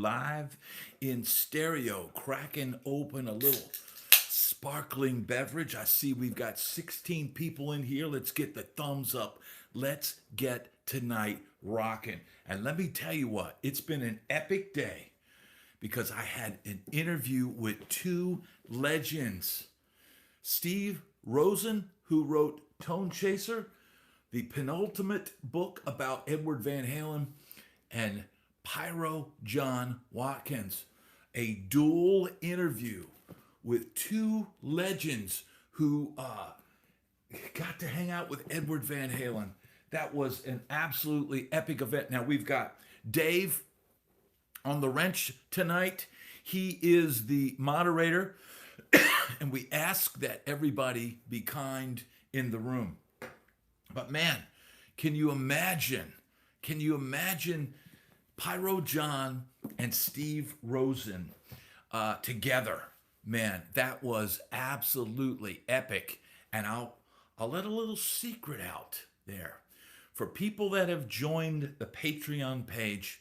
live in stereo, cracking open a little sparkling beverage. I see we've got 16 people in here. Let's get the thumbs up. Let's get tonight rocking. And let me tell you what, it's been an epic day because I had an interview with two legends. Steve Rosen, who wrote ToneChaser, the penultimate book about Edward Van Halen, and Pyro John Watkins, a dual interview with two legends who got to hang out with Edward Van Halen. That was an absolutely epic event. Now we've got Dave on the wrench tonight. He is the moderator, and we ask that everybody be kind in the room. But man, can you imagine Pyro John and Steve Rosen together? Man, that was absolutely epic. And I'll let a little secret out there. For people that have joined the Patreon page,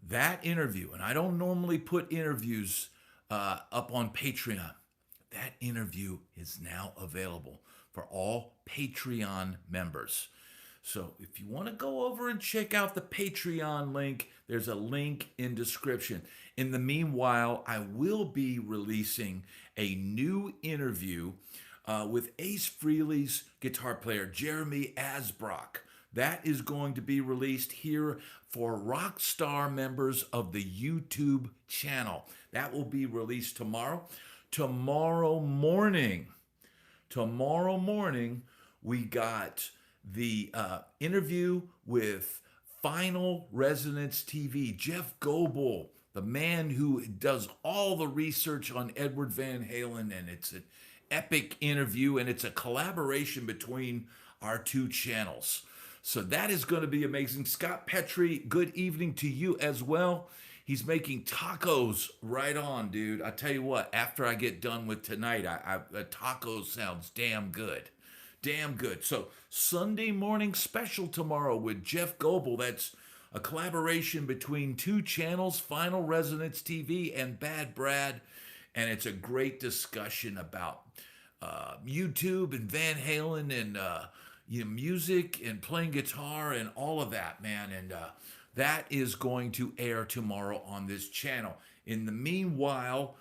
that interview, and I don't normally put interviews up on Patreon, that interview is now available for all Patreon members. So if you want to go over and check out the Patreon link, there's a link in description. In the meanwhile, I will be releasing a new interview with Ace Frehley's guitar player, Jeremy Asbrock. That is going to be released here for Rockstar members of the YouTube channel. That will be released tomorrow. Tomorrow morning, we got the interview with Final Resonance TV, Jeff Goebel, the man who does all the research on Edward Van Halen, and it's an epic interview, and it's a collaboration between our two channels. So that is going to be amazing. Scott Petrie, good evening to you as well. He's making tacos right on, dude. I tell you what, after I get done with tonight, tacos sounds damn good. Damn good. So Sunday morning special tomorrow with Jeff Goebel. That's a collaboration between two channels, Final Resonance TV and Bad Brad. And it's a great discussion about YouTube and Van Halen and music and playing guitar and all of that, man. And that is going to air tomorrow on this channel. In the meanwhile,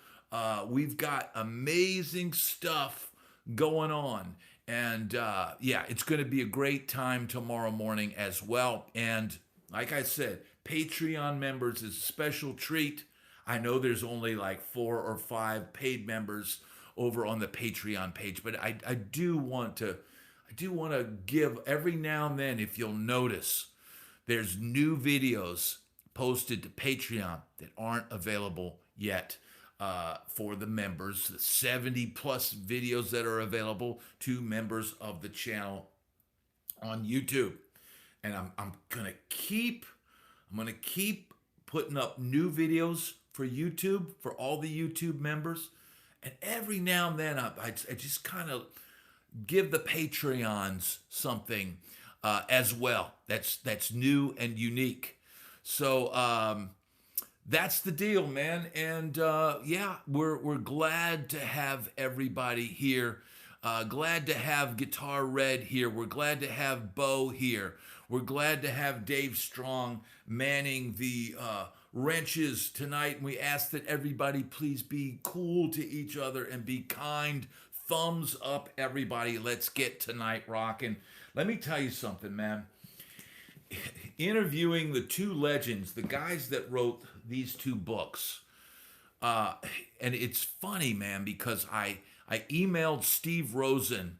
we've got amazing stuff going on. And yeah, it's going to be a great time tomorrow morning as well. And like I said, Patreon members is a special treat. I know there's only like 4 or 5 paid members over on the Patreon page, but I do want to give every now and then, if you'll notice, there's new videos posted to Patreon that aren't available yet for the members. The 70 plus videos that are available to members of the channel on YouTube. And I'm gonna keep putting up new videos for YouTube, for all the YouTube members. And every now and then I just kind of give the Patreons something as well that's new and unique. So that's the deal, man. And yeah, we're glad to have everybody here. Glad to have Guitar Red here. We're glad to have Bo here. We're glad to have Dave Strong manning the wrenches tonight. And we ask that everybody please be cool to each other and be kind. Thumbs up, everybody. Let's get tonight rocking. Let me tell you something, man. Interviewing the two legends, the guys that wrote these two books. And it's funny, man, because I emailed Steve Rosen.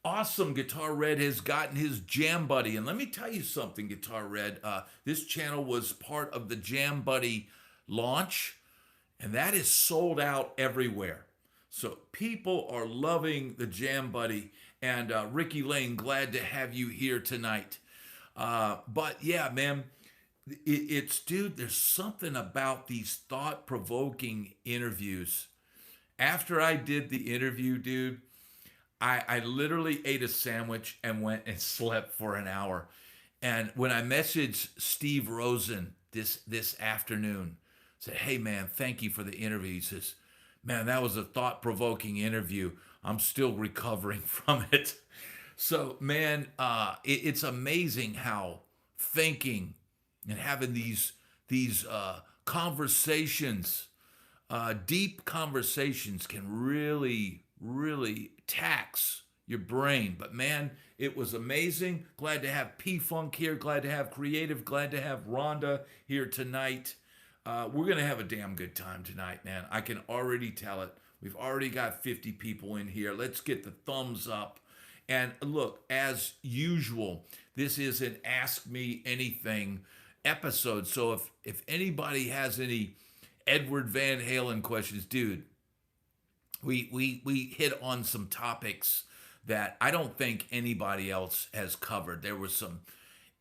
Awesome, Guitar Red has gotten his Jam Buddy. And let me tell you something, Guitar Red. This channel was part of the Jam Buddy launch, and that is sold out everywhere. So people are loving the Jam Buddy. And Ricky Lane, glad to have you here tonight. But yeah, man, dude, there's something about these thought-provoking interviews. After I did the interview, dude, I literally ate a sandwich and went and slept for an hour. And when I messaged Steve Rosen this afternoon, said, "Hey man, thank you for the interview." He says, "Man, that was a thought-provoking interview. I'm still recovering from it." So, man, it's amazing how thinking and having these conversations, deep conversations, can really tax your brain. But man, it was amazing. Glad to have P Funk here. Glad to have Creative. Glad to have Rhonda here tonight. We're gonna have a damn good time tonight, man. I can already tell it. We've already got 50 people in here. Let's get the thumbs up. And look, as usual, this is an Ask Me Anything episode. So if anybody has any Edward Van Halen questions, dude, we hit on some topics that I don't think anybody else has covered. There were some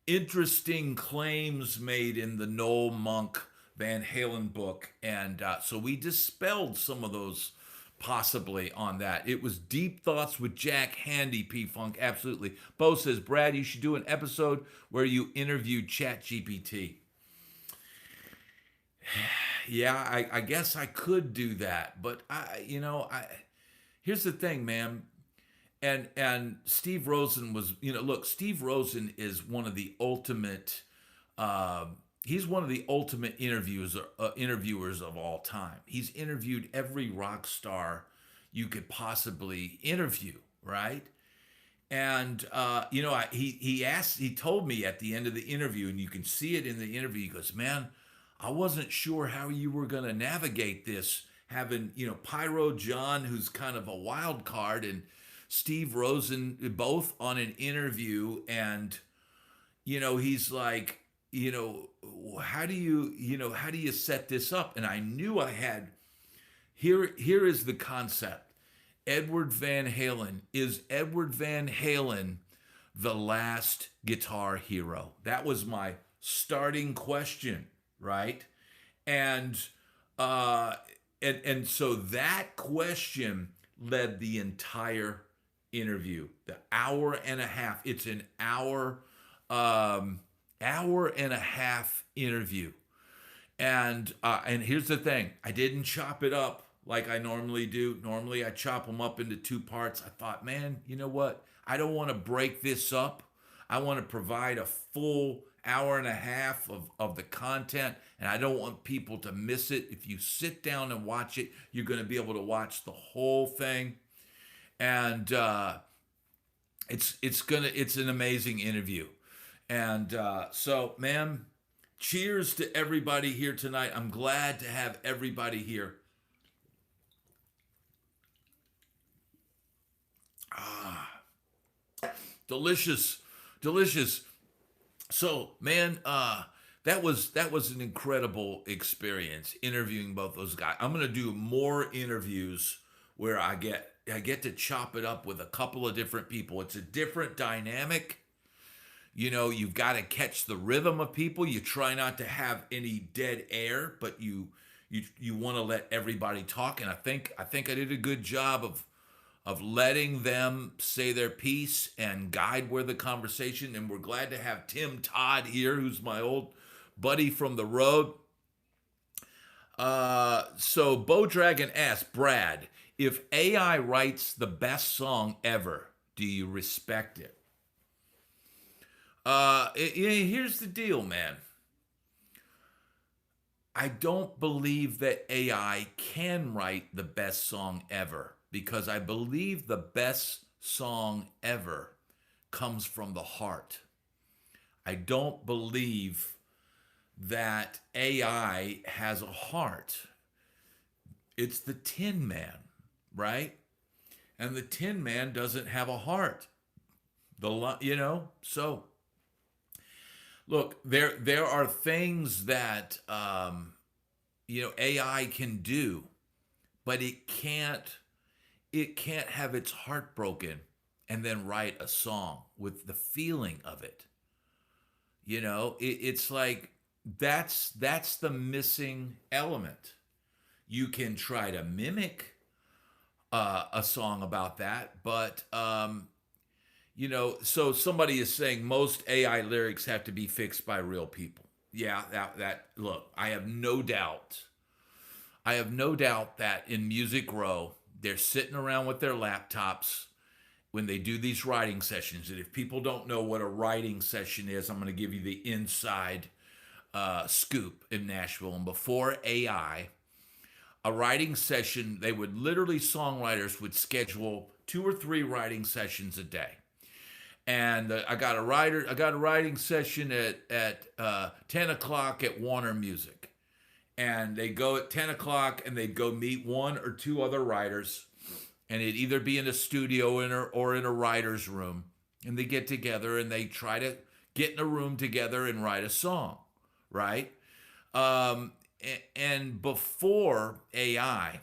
interesting claims made in the Noel Monk Van Halen book, and so we dispelled some of those possibly on that. It was Deep Thoughts with Jack Handy, P-Funk, absolutely. Bo says, Brad, you should do an episode where you interview ChatGPT. Yeah, I guess I could do that, but here's the thing, man. And Steve Rosen was, look, Steve Rosen is one of the ultimate, he's one of the ultimate interviewers of all time. He's interviewed every rock star you could possibly interview, right? And he told me at the end of the interview, and you can see it in the interview, he goes, man, I wasn't sure how you were going to navigate this, having, Pyro John, who's kind of a wild card, and Steve Rosen, both on an interview. And, he's like, how do you set this up? And I knew I had, here is the concept. Edward Van Halen, is Edward Van Halen the last guitar hero? That was my starting question. Right. And so that question led the entire interview, the hour and a half. It's an hour and a half interview. And here's the thing. I didn't chop it up like I normally do. Normally I chop them up into two parts. I thought, man, you know what? I don't want to break this up. I want to provide a full hour and a half of the content, and I don't want people to miss it. If you sit down and watch it, you're going to be able to watch the whole thing. And it's an amazing interview. And so, man, cheers to everybody here tonight. I'm glad to have everybody here. Delicious. So, man, that was an incredible experience interviewing both those guys. I'm gonna do more interviews where I get to chop it up with a couple of different people. It's a different dynamic. You've got to catch the rhythm of people. You try not to have any dead air, but you want to let everybody talk. And I think I did a good job of letting them say their piece and guide where the conversation. And we're glad to have Tim Todd here, who's my old buddy from the road. So Bo Dragon asks, Brad, if AI writes the best song ever, do you respect it? Here's the deal, man. I don't believe that AI can write the best song ever, because I believe the best song ever comes from the heart. I don't believe that AI has a heart. It's the Tin Man, right? And the Tin Man doesn't have a heart. So look, there are things that AI can do, but it can't have its heart broken and then write a song with the feeling of it. It's like that's the missing element. You can try to mimic a song about that, but so somebody is saying most AI lyrics have to be fixed by real people. yeah, that look, I have no doubt. I have no doubt that in Music Row, they're sitting around with their laptops when they do these writing sessions. And if people don't know what a writing session is, I'm going to give you the inside scoop in Nashville. And before AI, a writing session, they would literally, songwriters would schedule 2 or 3 writing sessions a day. And I got a writing session at 10 o'clock at Warner Music. And they go at 10 o'clock and they'd go meet 1 or 2 other writers. And it'd either be in a studio or in a writer's room. And they get together and they try to get in a room together and write a song, right? And before AI,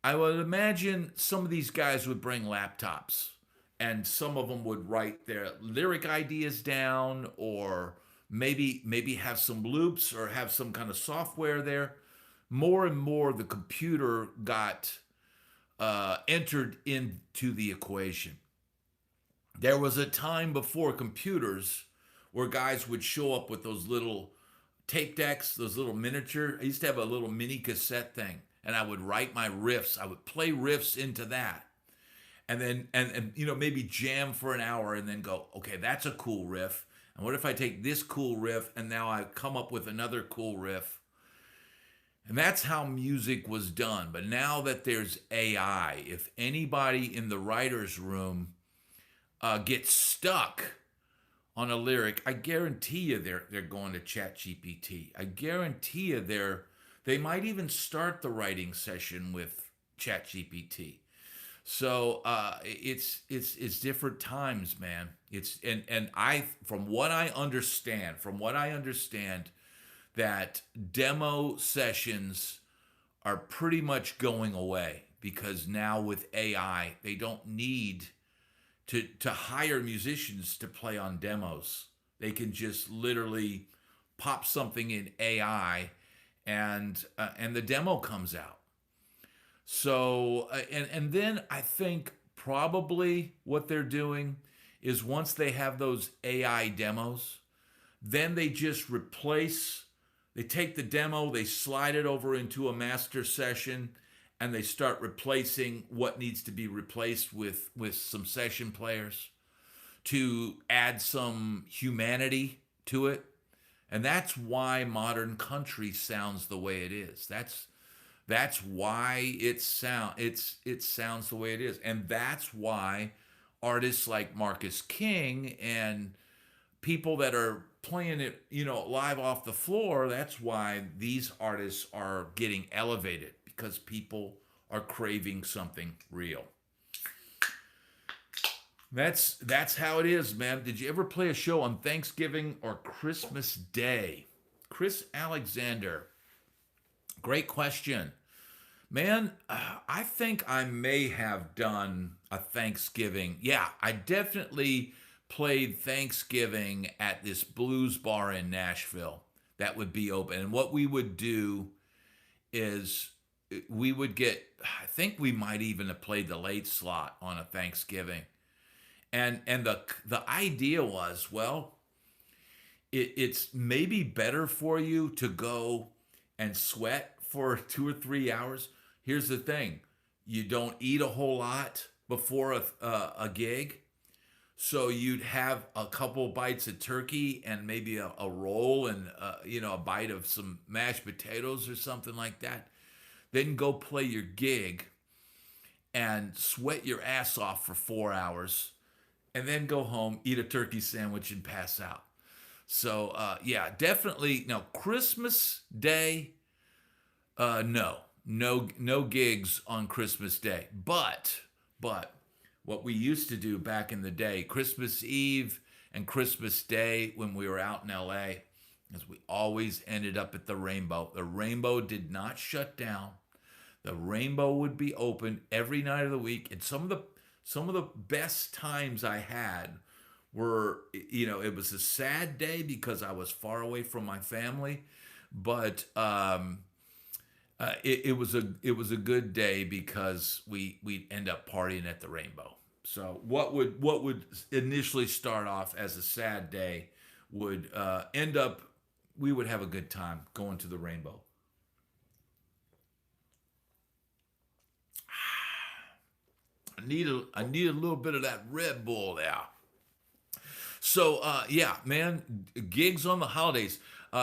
I would imagine some of these guys would bring laptops and some of them would write their lyric ideas down, or maybe have some loops or have some kind of software there. More and more, the computer got entered into the equation. There was a time before computers where guys would show up with those little tape decks, those little miniature. I used to have a little mini cassette thing, and I would write my riffs. I would play riffs into that, and then and maybe jam for an hour, and then go, okay, that's a cool riff. And what if I take this cool riff and now I come up with another cool riff? And that's how music was done. But now that there's AI, if anybody in the writer's room gets stuck on a lyric, I guarantee you they're going to ChatGPT. I guarantee you they might even start the writing session with ChatGPT. So it's different times, man. And I from what I understand, that demo sessions are pretty much going away, because now with AI, they don't need to hire musicians to play on demos. They can just literally pop something in AI, and the demo comes out. So and then I think probably what they're doing is, once they have those AI demos, then they just they take the demo, they slide it over into a master session, and they start replacing what needs to be replaced with some session players to add some humanity to it. And that's why modern country sounds the way it is. That's why it sounds the way it is. And that's why artists like Marcus King and people that are playing it, live off the floor, that's why these artists are getting elevated, because people are craving something real. That's how it is, man. Did you ever play a show on Thanksgiving or Christmas Day? Chris Alexander. Great question. Man, I think I may have done a Thanksgiving. Yeah, I definitely played Thanksgiving at this blues bar in Nashville that would be open. And what we would do is we would I think we might even have played the late slot on a Thanksgiving. And the idea was, well, it's maybe better for you to go and sweat for 2 or 3 hours. Here's the thing. You don't eat a whole lot before a gig. So you'd have a couple bites of turkey and maybe a roll and a bite of some mashed potatoes or something like that. Then go play your gig and sweat your ass off for 4 hours, and then go home, eat a turkey sandwich, and pass out. So yeah, definitely. Now, Christmas Day, no gigs on Christmas Day. But what we used to do back in the day, Christmas Eve and Christmas Day when we were out in LA, is we always ended up at the Rainbow. The Rainbow did not shut down. The Rainbow would be open every night of the week. And some of the best times I had were, it was a sad day because I was far away from my family, but it was a good day because we'd end up partying at the Rainbow. So what would initially start off as a sad day would end up we would have a good time going to the Rainbow. I need a little bit of that Red Bull there. So yeah, man, gigs on the holidays.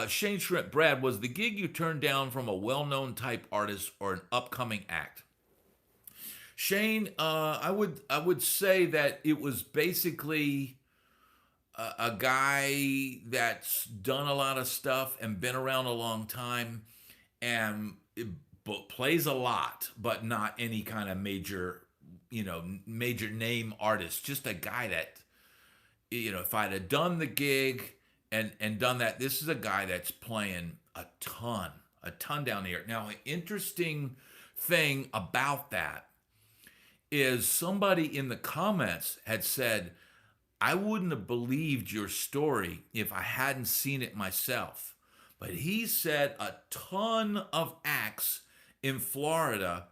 Shane Shrimp, Brad, was the gig you turned down from a well-known type artist or an upcoming act? Shane, I would say that it was basically a guy that's done a lot of stuff and been around a long time, and plays a lot, but not any kind of major, major name artist. Just a guy that, if I'd have done the gig and done that, this is a guy that's playing a ton down here. Now, an interesting thing about that is somebody in the comments had said, I wouldn't have believed your story if I hadn't seen it myself. But he said a ton of acts in Florida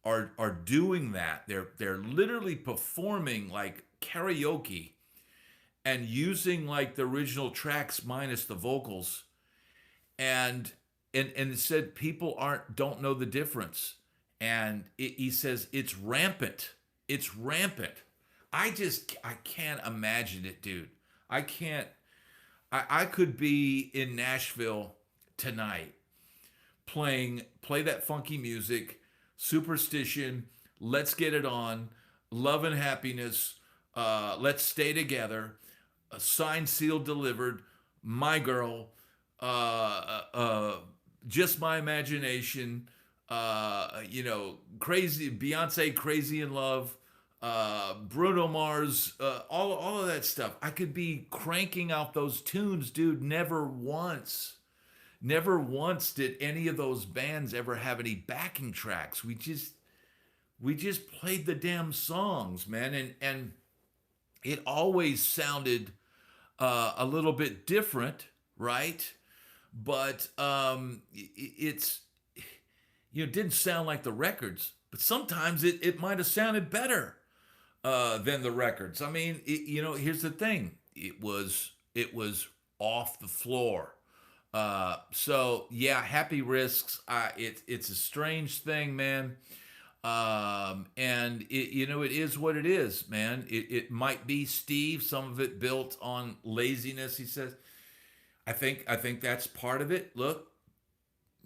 are doing that. They're literally performing like karaoke and using like the original tracks minus the vocals. And it said people don't know the difference. And he says it's rampant. It's rampant. I can't imagine it, dude. I can't. I could be in Nashville tonight play that funky music, Superstition, Let's Get It On, Love and Happiness, Let's Stay Together, Signed, Sealed, Delivered, My Girl, Just My Imagination, Crazy, Beyonce, Crazy in Love, Bruno Mars, all of that stuff. I could be cranking out those tunes, dude. Never once did any of those bands ever have any backing tracks. We just played the damn songs, man, and it always sounded a little bit different, right? But it's didn't sound like the records, but sometimes it might have sounded better than the records. I mean, here's the thing: it was off the floor. So yeah, Happy Risks. It's a strange thing, man. And it is what it is, man. It might be Steve. Some of it built on laziness. He says. I think that's part of it. Look,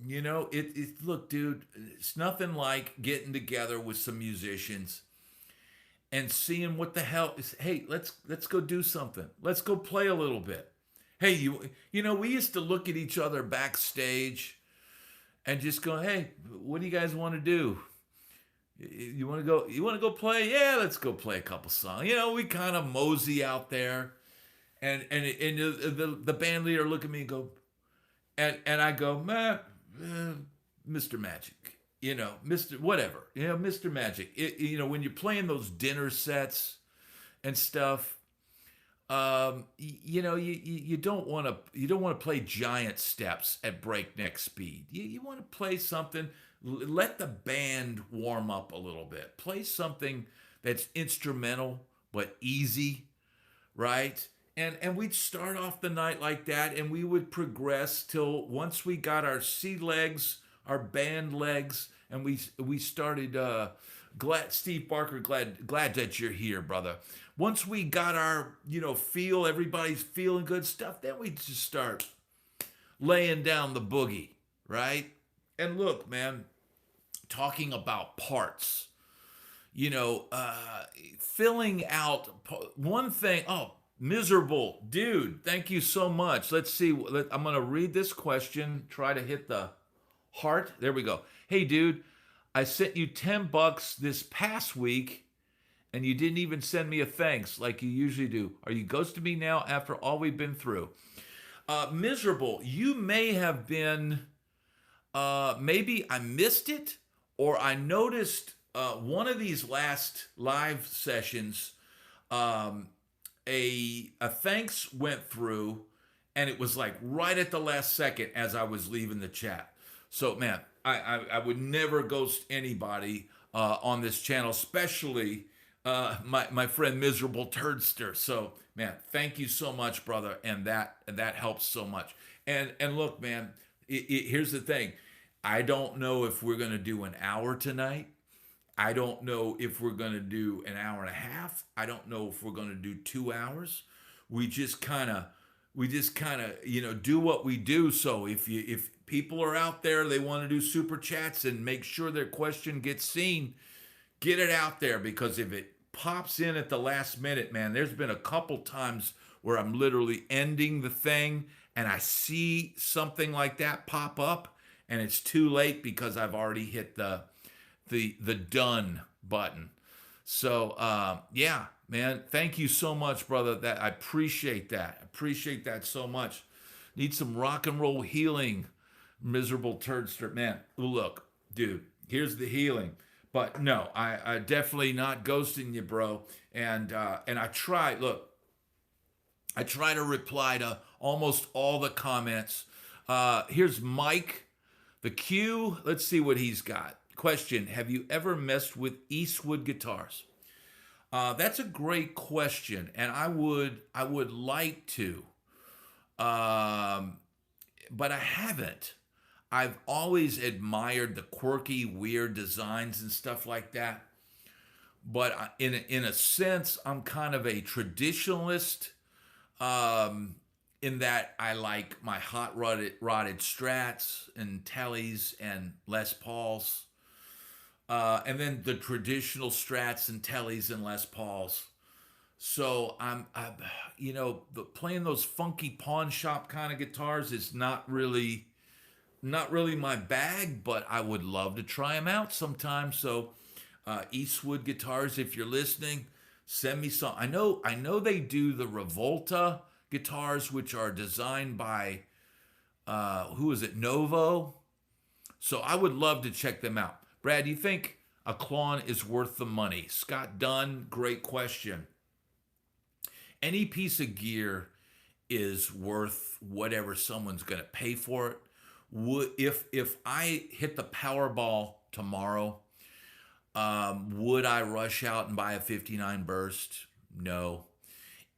look, dude. It's nothing like getting together with some musicians and seeing what the hell is. Hey, let's go do something. Let's go play a little bit. Hey, we used to look at each other backstage and just go, hey, what do you guys want to do? You want to go? You want to go play? Yeah, let's go play a couple songs. We kind of mosey out there, and the band leader look at me and go, and I go, man, Mr. Magic, Mr. Whatever, Mr. Magic. When you're playing those dinner sets and stuff. You don't want to play giant steps at breakneck speed. You want to play something. Let the band warm up a little bit. Play something that's instrumental but easy, right? And we'd start off the night like that, and we would progress till once we got our sea legs, our band legs, and we started. Steve Barker, glad that you're here, brother. Once we got our, feel, everybody's feeling good stuff, then we just start laying down the boogie, right? And look, man, talking about parts, filling out one thing. Oh, Miserable, dude, thank you so much. Let's see. I'm going to read this question, try to hit the heart. There we go. Hey, dude, I sent you $10 this past week, and you didn't even send me a thanks like you usually do. Are you ghosting me now after all we've been through? Miserable, you may have been, maybe I missed it, or I noticed one of these last live sessions, a thanks went through, and it was like right at the last second as I was leaving the chat. So, man, I would never ghost anybody on this channel, especially my friend Miserable Turdster. So, man, thank you so much, brother, and that helps so much. And look, man, here's the thing. I don't know if we're going to do an hour tonight. I don't know if we're going to do an hour and a half. I don't know if we're going to do 2 hours. We just kind of do what we do. So if people are out there, they want to do super chats and make sure their question gets seen, get it out there, because if it pops in at the last minute, man, there's been a couple times where I'm literally ending the thing and I see something like that pop up and it's too late because I've already hit the done button. So yeah, man, thank you so much, brother. That I appreciate that. I appreciate that so much. Need some rock and roll healing, miserable turdster. Man, look, dude, here's the healing. But no, I definitely not ghosting you, bro. And I try. Look, I try to reply to almost all the comments. Here's Mike, the Q. Let's see what he's got. Question: have you ever messed with Eastwood guitars? That's a great question, and I would like to, but I haven't. I've always admired the quirky, weird designs and stuff like that. But in a sense, I'm kind of a traditionalist, in that I like my hot rotted Strats and Tellys and Les Pauls. And then the traditional Strats and Tellys and Les Pauls. So playing those funky pawn shop kind of guitars is not really my bag, but I would love to try them out sometime. So Eastwood guitars, if you're listening, send me some. I know they do the Revolta guitars, which are designed by who is it, Novo. So I would love to check them out. Brad, do you think a Klon is worth the money? Scott Dunn, great question. Any piece of gear is worth whatever someone's going to pay for it. If I hit the Powerball tomorrow, would I rush out and buy a 59 Burst? No.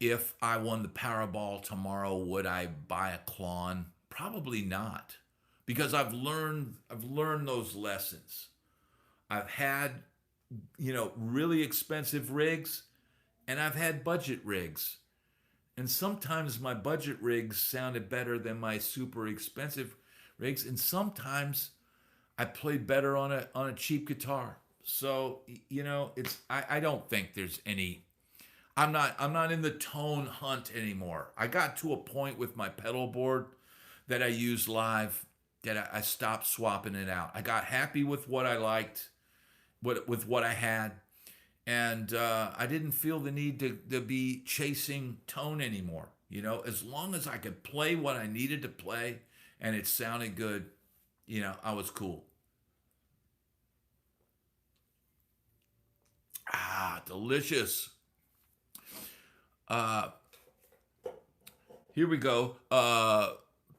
If I won the Powerball tomorrow, would I buy a Klon? Probably not, because I've learned those lessons. I've had, really expensive rigs, and I've had budget rigs. And sometimes my budget rigs sounded better than my super expensive rigs, and sometimes I played better on a cheap guitar. So, I don't think there's any. I'm not in the tone hunt anymore. I got to a point with my pedal board that I use live that I stopped swapping it out. I got happy with what I liked, with what I had, and I didn't feel the need to be chasing tone anymore. As long as I could play what I needed to play and it sounded good, I was cool. Delicious. Here we go.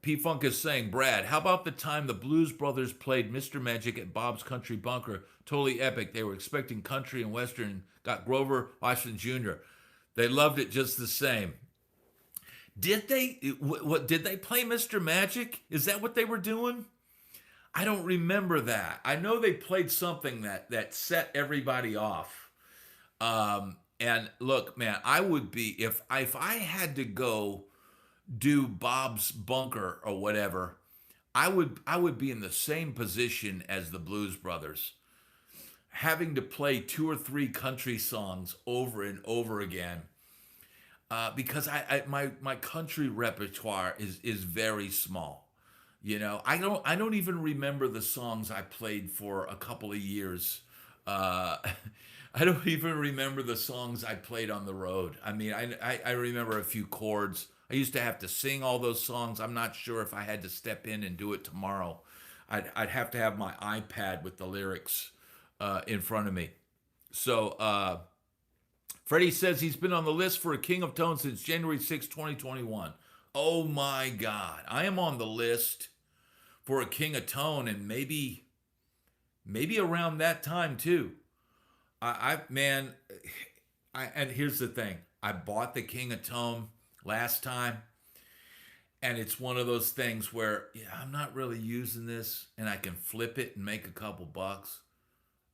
P-Funk is saying, Brad, how about the time the Blues Brothers played Mr. Magic at Bob's Country Bunker? Totally epic. They were expecting country and western. Got Grover Washington Jr. They loved it just the same. Did they? What did they play Mr. Magic? Is that what they were doing? I don't remember that. I know they played something that set everybody off. And look, man, I would be, if I had to go do Bob's Bunker or whatever, I would be in the same position as the Blues Brothers, having to play 2 or 3 country songs over and over again, because my country repertoire is very small. I don't even remember the songs I played for a couple of years. I don't even remember the songs I played on the road. I mean, I remember a few chords. I used to have to sing all those songs. I'm not sure if I had to step in and do it tomorrow. I'd have to have my iPad with the lyrics in front of me. So Freddie says he's been on the list for a King of Tone since January 6, 2021. Oh my God. I am on the list for a King of Tone, and maybe around that time too. And here's the thing. I bought the King of Tone last time, and it's one of those things where I'm not really using this, and I can flip it and make a couple bucks,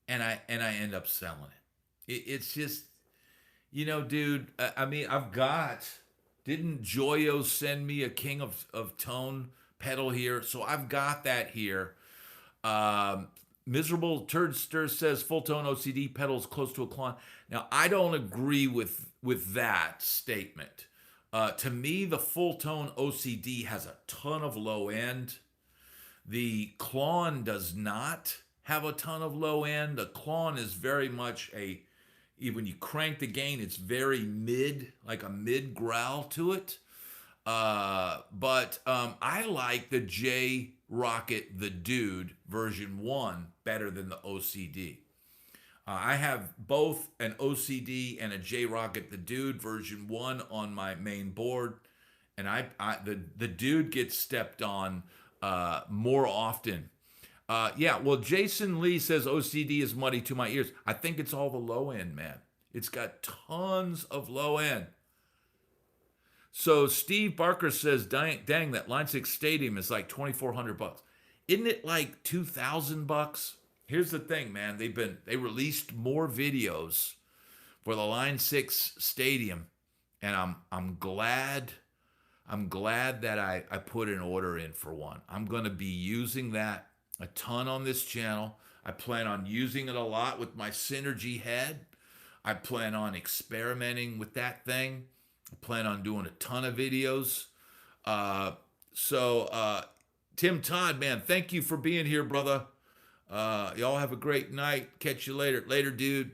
and I end up selling it's just, dude. I mean, I've got. Didn't Joyo send me a King of Tone pedal here? So I've got that here. Miserable Turdster says full tone OCD pedals close to a Klon. Now I don't agree with that statement. To me, the full tone OCD has a ton of low end. The Klon does not have a ton of low end. The Klon is very much when you crank the gain, it's very mid, like a mid growl to it. But I like the J Rocket the Dude version 1 better than the OCD. I have both an OCD and a J Rocket the Dude version 1 on my main board, and the Dude gets stepped on more often. Well, Jason Lee says OCD is muddy to my ears. I think it's all the low end, man. It's got tons of low end. So Steve Barker says, dang, that Line 6 Stadium is like $2,400. Isn't it like $2,000? Here's the thing, man. They released more videos for the Line 6 Stadium, and I'm glad that I put an order in for one. I'm going to be using that a ton on this channel. I plan on using it a lot with my Synergy head. I plan on experimenting with that thing. I plan on doing a ton of videos. Tim Todd, man, thank you for being here, brother. Y'all have a great night. Catch you later. Later, dude.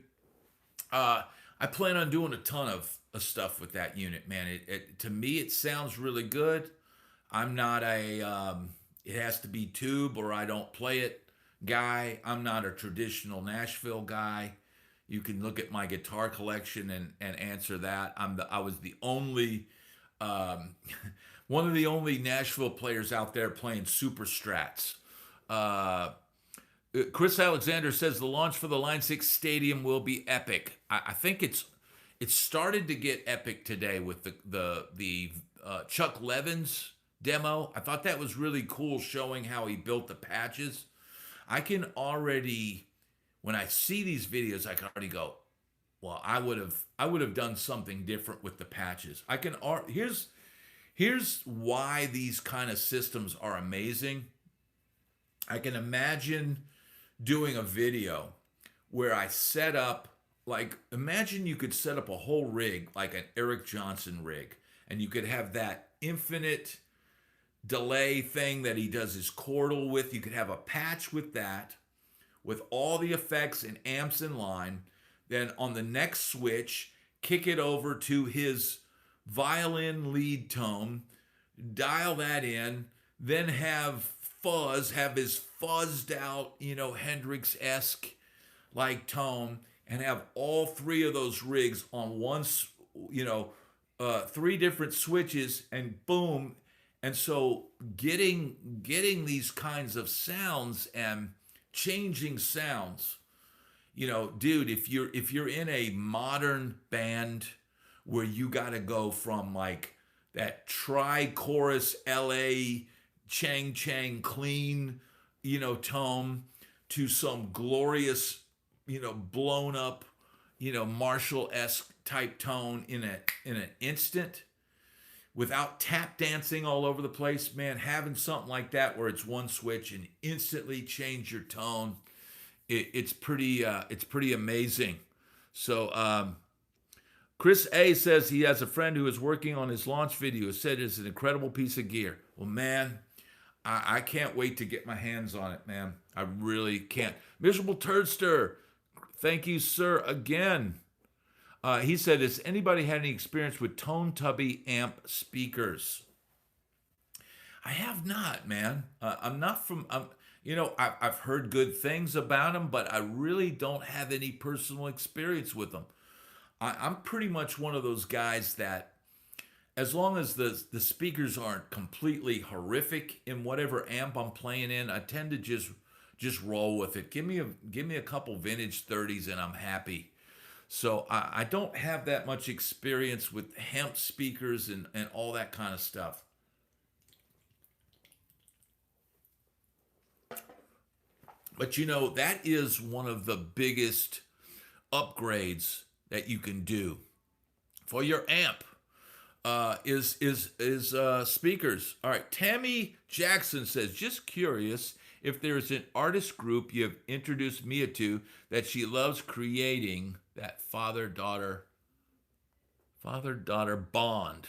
I plan on doing a ton of stuff with that unit, man. To me, it sounds really good. I'm not it has to be tube or I don't play it guy. I'm not a traditional Nashville guy. You can look at my guitar collection and answer that. I was the only one of the only Nashville players out there playing super strats. Chris Alexander says the launch for the Line 6 Stadium will be epic. I think it started to get epic today with the Chuck Levins demo. I thought that was really cool, showing how he built the patches. I can already, when I see these videos, I can already go, well, I would have done something different with the patches. Here's why these kind of systems are amazing. I can imagine doing a video where I set up, like, imagine you could set up a whole rig, like an Eric Johnson rig, and you could have that infinite delay thing that he does his chordal with. You could have a patch with that, with all the effects and amps in line. Then on the next switch, kick it over to his violin lead tone, dial that in, then have his fuzzed out, Hendrix-esque like tone, and have all three of those rigs on one, three different switches, and boom. And so getting these kinds of sounds and changing sounds, dude, if you're in a modern band where you got to go from like that tri-chorus LA Chang Chang clean, tone to some glorious, blown up, Marshall-esque type tone in an instant, without tap dancing all over the place, man, having something like that where it's one switch and instantly change your tone, it's pretty amazing. So Chris A says he has a friend who is working on his launch video. Said it's an incredible piece of gear. Well, man, I can't wait to get my hands on it, man. I really can't. Miserable Turdster, thank you, sir, again. He said, has anybody had any experience with Tone Tubby amp speakers? I have not, man. I'm not from, I've heard good things about them, but I really don't have any personal experience with them. I'm pretty much one of those guys that, as long as the speakers aren't completely horrific in whatever amp I'm playing in, I tend to just roll with it. Give me a couple vintage 30s and I'm happy. So I don't have that much experience with hemp speakers and all that kind of stuff. But that is one of the biggest upgrades that you can do for your amp. Is speakers. All right, Tammy Jackson says, just curious if there's an artist group you have introduced Mia to that she loves creating, that father daughter bond.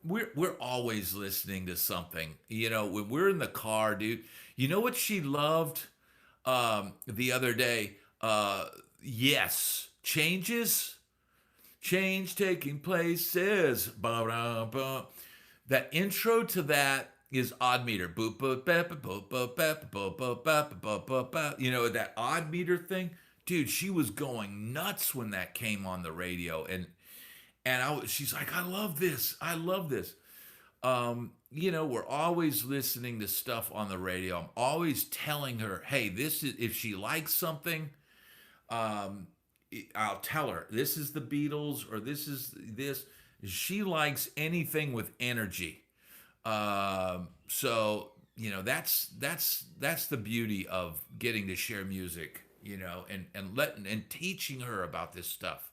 We're always listening to something. When we're in the car, dude. You know what she loved the other day? Yes, change taking places. Ba-da-ba. That intro to that is odd meter. Boop, boop, boop, boop, boop, boop, boop, boop, boop, boop, boop, boop. That odd meter thing, dude. She was going nuts when that came on the radio, and she's like, I love this. I love this. We're always listening to stuff on the radio. I'm always telling her, hey, this is, if she likes something, I'll tell her this is the Beatles or this is this. She likes anything with energy. So that's the beauty of getting to share music, and teaching her about this stuff.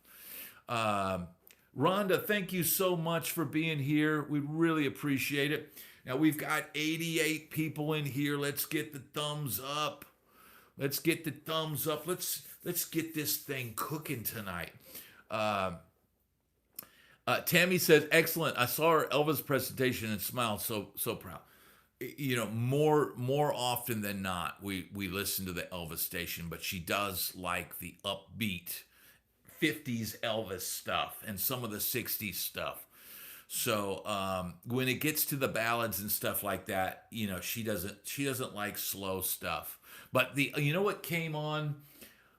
Rhonda, thank you so much for being here. We really appreciate it. Now we've got 88 people in here. Let's get the thumbs up. Let's get the thumbs up. Let's get this thing cooking tonight. Tammy says, excellent. I saw her Elvis presentation and smiled so proud. More often than not, we listen to the Elvis station, but she does like the upbeat 50s Elvis stuff and some of the 60s stuff. So when it gets to the ballads and stuff like that, she doesn't like slow stuff. But what came on?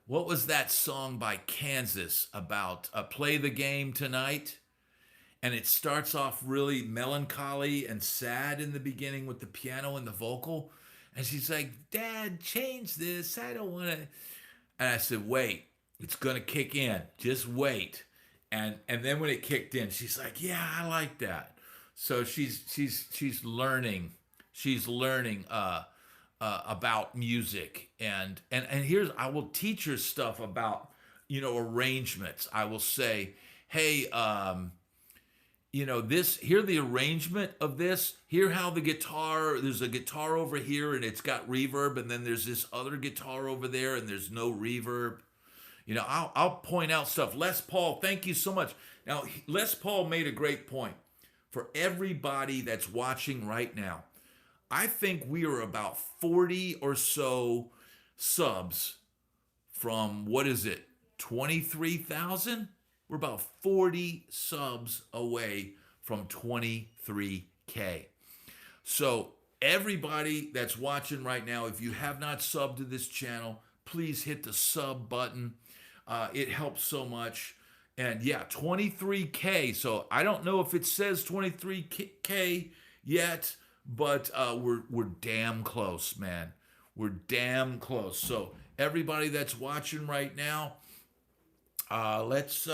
What was that song by Kansas about play the game tonight? And it starts off really melancholy and sad in the beginning with the piano and the vocal. And she's like, Dad, change this. I don't want to. And I said, wait, it's going to kick in. Just wait. And then when it kicked in, she's like, yeah, I like that. So she's learning. She's learning about music. And here's, I will teach her stuff about, arrangements. I will say, hey, hear the arrangement of this. Hear how the guitar, there's a guitar over here and it's got reverb, and then there's this other guitar over there and there's no reverb. I'll point out stuff. Les Paul, thank you so much. Now, Les Paul made a great point. For everybody that's watching right now, I think we are about 40 or so subs from, 23,000? We're about 40 subs away from 23K. So everybody that's watching right now, if you have not subbed to this channel, please hit the sub button. It helps so much. And yeah, 23K. So I don't know if it says 23K yet, but we're damn close, man. We're damn close. So everybody that's watching right now, let's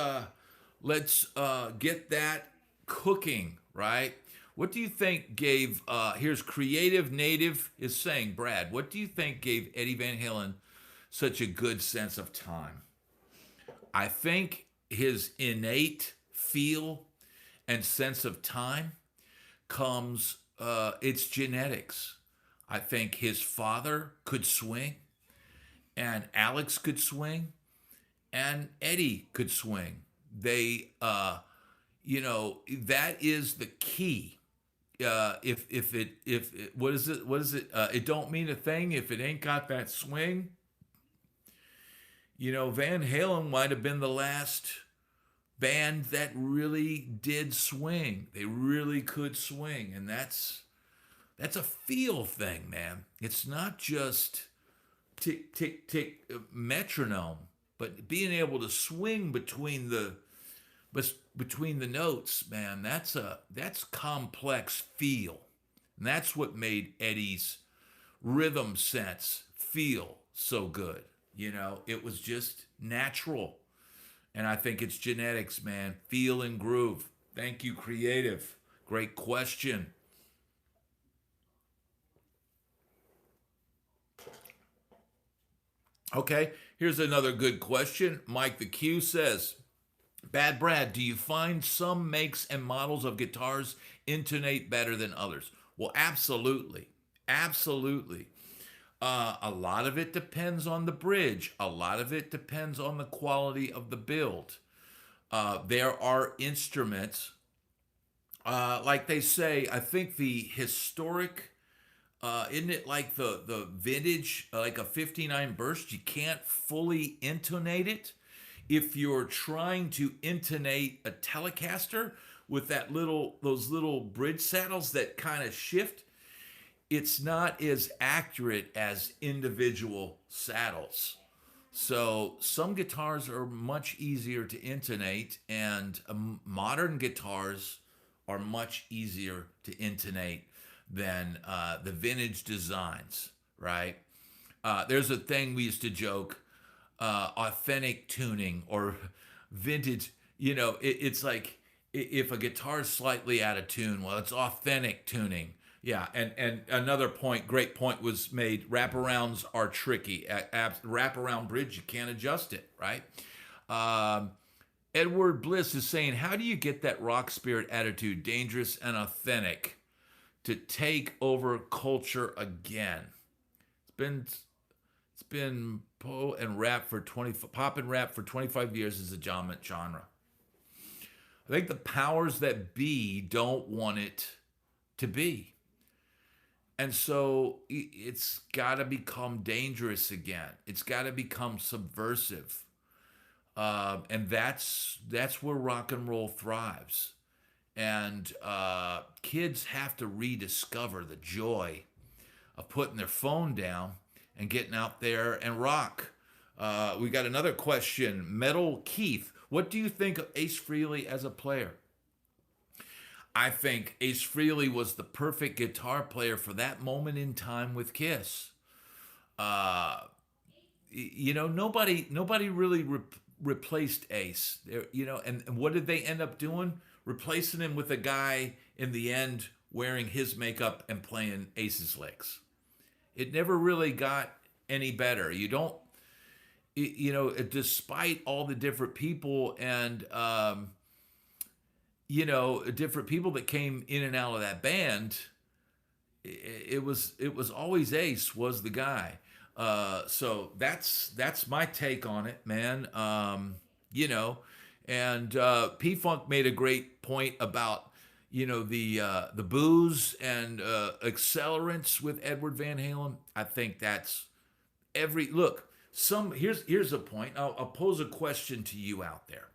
get that cooking, right? What do you think gave, here's Creative Native is saying, Brad, what do you think gave Eddie Van Halen such a good sense of time? I think his innate feel and sense of time comes, it's genetics. I think his father could swing, and Alex could swing, and Eddie could swing. They, that is the key. What is it? It don't mean a thing if it ain't got that swing. Van Halen might have been the last band that really did swing. They really could swing, and that's a feel thing, man. It's not just tick tick tick metronome, but being able to swing between the notes, man. That's complex feel, and that's what made Eddie's rhythm sense feel so good. It was just natural. And I think it's genetics, man. Feel and groove. Thank you, Creative. Great question. Okay, here's another good question. Mike the Q says, Bad Brad, do you find some makes and models of guitars intonate better than others? Well, absolutely. Absolutely. A lot of it depends on the bridge. A lot of it depends on the quality of the build. There are instruments, like they say, I think the historic, isn't it like the vintage, like a 59 burst, you can't fully intonate it. If you're trying to intonate a Telecaster with those little bridge saddles that kind of shift, it's not as accurate as individual saddles. So some guitars are much easier to intonate, and modern guitars are much easier to intonate than the vintage designs, right? There's a thing we used to joke, authentic tuning or vintage. It's like if a guitar is slightly out of tune, well, it's authentic tuning. Yeah, and another point, great point was made. Wraparounds are tricky. Wraparound bridge, you can't adjust it, right? Um, Edward Bliss is saying, how do you get that rock spirit attitude, dangerous and authentic, to take over culture again? It's been pop and rap for 25 years as a genre. I think the powers that be don't want it to be. And so it's got to become dangerous again. It's got to become subversive. And that's where rock and roll thrives. And kids have to rediscover the joy of putting their phone down and getting out there and rock. We got another question. Metal Keith, what do you think of Ace Frehley as a player? I think Ace Frehley was the perfect guitar player for that moment in time with Kiss. Nobody really replaced Ace. And what did they end up doing? Replacing him with a guy in the end wearing his makeup and playing Ace's licks. It never really got any better. Despite all the different people and different people that came in and out of that band, it was always Ace was the guy. So that's my take on it, man. And P Funk made a great point about the booze and accelerants with Edward Van Halen. I think that's here's a point. I'll pose a question to you out there.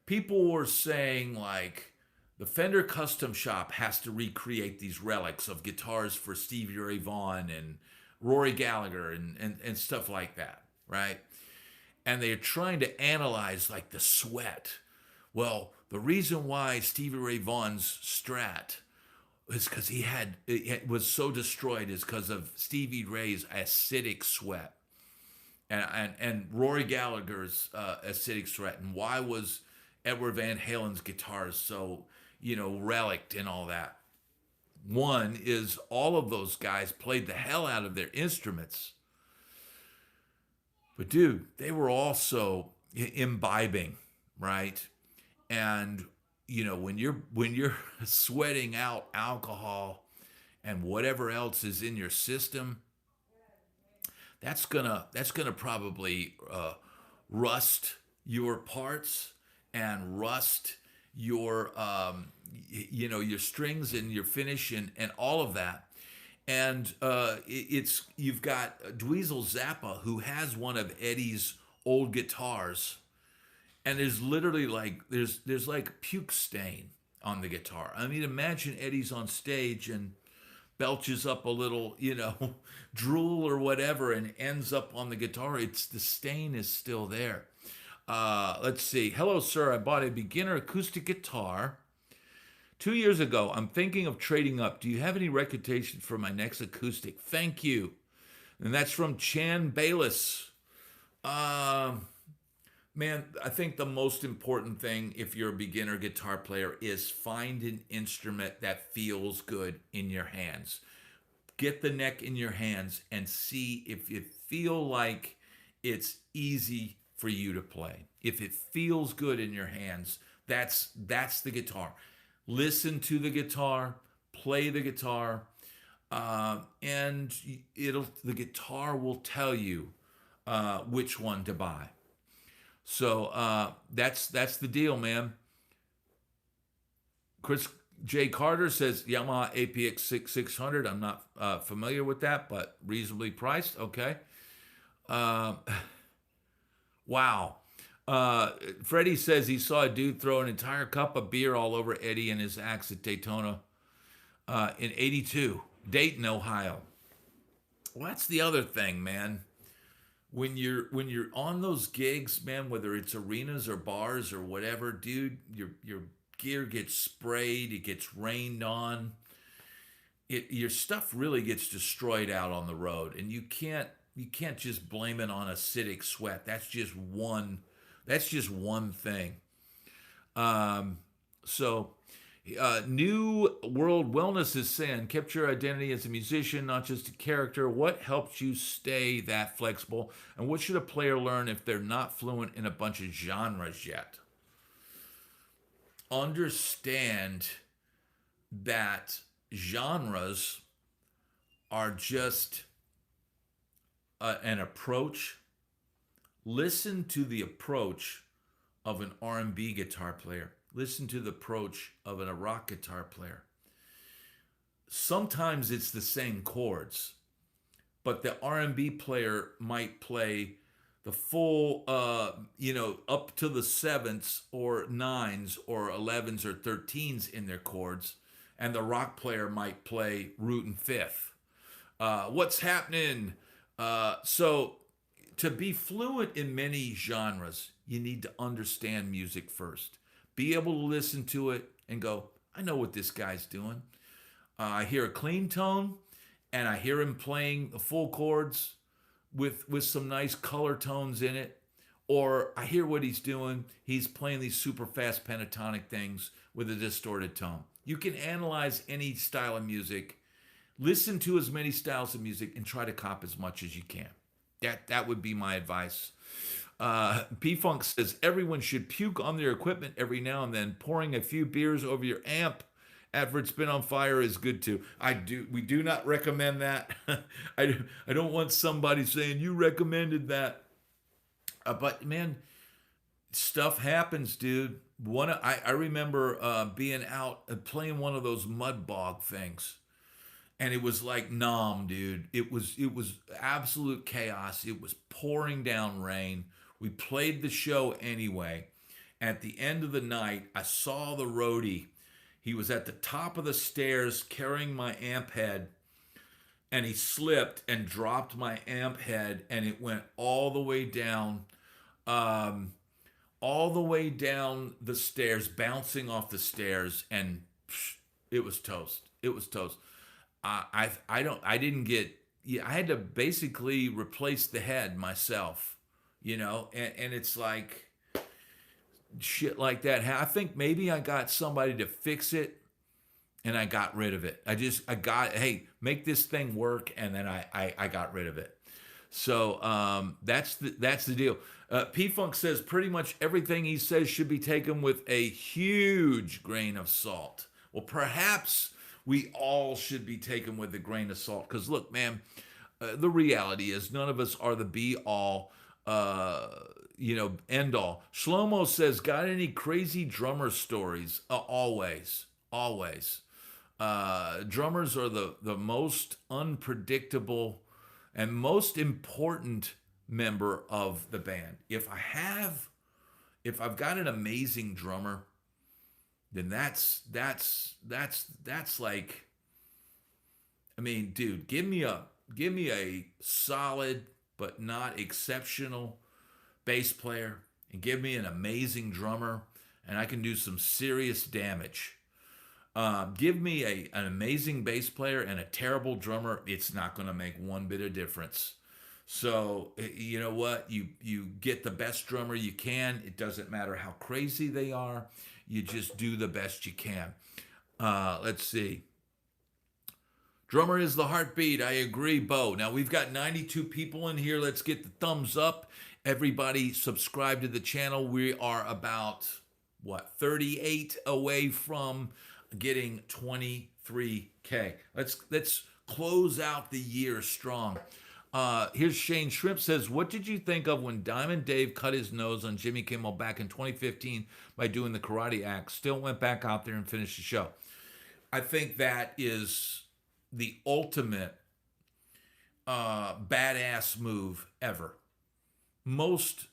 People were saying like the Fender Custom Shop has to recreate these relics of guitars for Stevie Ray Vaughan and Rory Gallagher and stuff like that, right? And they're trying to analyze like the sweat. Well, the reason why Stevie Ray Vaughan's Strat is because it was so destroyed is because of Stevie Ray's acidic sweat and Rory Gallagher's acidic sweat. And why was Edward Van Halen's guitars so, relict and all that? One is all of those guys played the hell out of their instruments. But dude, they were also imbibing, right? And when you're sweating out alcohol and whatever else is in your system, that's gonna probably rust your parts and rust your your strings and your finish and all of that. And you've got Dweezil Zappa, who has one of Eddie's old guitars, and there's literally there's like puke stain on the guitar. I mean, imagine Eddie's on stage and belches up a little, drool or whatever, and ends up on the guitar. The stain is still there. Let's see. Hello, sir. I bought a beginner acoustic guitar 2 years ago. I'm thinking of trading up. Do you have any recommendation for my next acoustic? Thank you. And that's from Chan Bayless. Man, I think the most important thing if you're a beginner guitar player is find an instrument that feels good in your hands. Get the neck in your hands and see if you feel like it's easy for you to play. If it feels good in your hands, that's the guitar. Listen to the guitar, play the guitar, and the guitar will tell you which one to buy. So that's the deal, man. Chris J. Carter says Yamaha APX 6600. I'm not familiar with that, but reasonably priced. Okay. Uh, wow. Freddie says he saw a dude throw an entire cup of beer all over Eddie and his axe at Daytona in '82, Dayton, Ohio. Well, that's the other thing, man. When you're on those gigs, man, whether it's arenas or bars or whatever, dude, your gear gets sprayed, it gets rained on. Your stuff really gets destroyed out on the road, and you can't just blame it on acidic sweat. That's just one thing. So New World Wellness is saying, kept your identity as a musician, not just a character. What helps you stay that flexible? And what should a player learn if they're not fluent in a bunch of genres yet? Understand that genres are just an approach. Listen to the approach of an R&B guitar player. Listen to the approach of a rock guitar player. Sometimes it's the same chords, but the R&B player might play the full, up to the sevenths or nines or 11s or 13s in their chords, and the rock player might play root and fifth. What's happening? So to be fluent in many genres, you need to understand music first. Be able to listen to it and go, I know what this guy's doing. I hear a clean tone, and I hear him playing the full chords with some nice color tones in it. Or I hear what he's doing. He's playing these super fast pentatonic things with a distorted tone. You can analyze any style of music, listen to as many styles of music, and try to cop as much as you can. That would be my advice. P-Funk says everyone should puke on their equipment every now and then. Pouring a few beers over your amp after it's been on fire is good too. We do not recommend that. I don't want somebody saying you recommended that. But man, stuff happens, dude. I remember being out playing one of those mud bog things. And it was like Nam, dude. It was absolute chaos. It was pouring down rain. We played the show anyway. At the end of the night, I saw the roadie. He was at the top of the stairs carrying my amp head, and he slipped and dropped my amp head, and it went all the way down, the stairs, bouncing off the stairs, and it was toast. It was toast. I had to basically replace the head myself, and it's like shit like that. I think maybe I got somebody to fix it and I got rid of it. Hey, make this thing work. And then I got rid of it. So that's the deal. P-Funk says pretty much everything he says should be taken with a huge grain of salt. Well, perhaps we all should be taken with a grain of salt. Because look, man, the reality is none of us are the be-all, end all. Shlomo says, got any crazy drummer stories? Always. Drummers are the most unpredictable and most important member of the band. If I've got an amazing drummer, then that's like, I mean, dude, give me a solid but not exceptional bass player, and give me an amazing drummer, and I can do some serious damage. Give me an amazing bass player and a terrible drummer, it's not going to make one bit of difference. So, you know what? You get the best drummer you can. It doesn't matter how crazy they are. You just do the best you can. Let's see. Drummer is the heartbeat. I agree, Bo. Now we've got 92 people in here. Let's get the thumbs up. Everybody subscribe to the channel. We are about, 38 away from getting 23K. Let's close out the year strong. Here's Shane Shrimp says, what did you think of when Diamond Dave cut his nose on Jimmy Kimmel back in 2015 by doing the karate act? Still went back out there and finished the show. I think that is the ultimate badass move ever. Most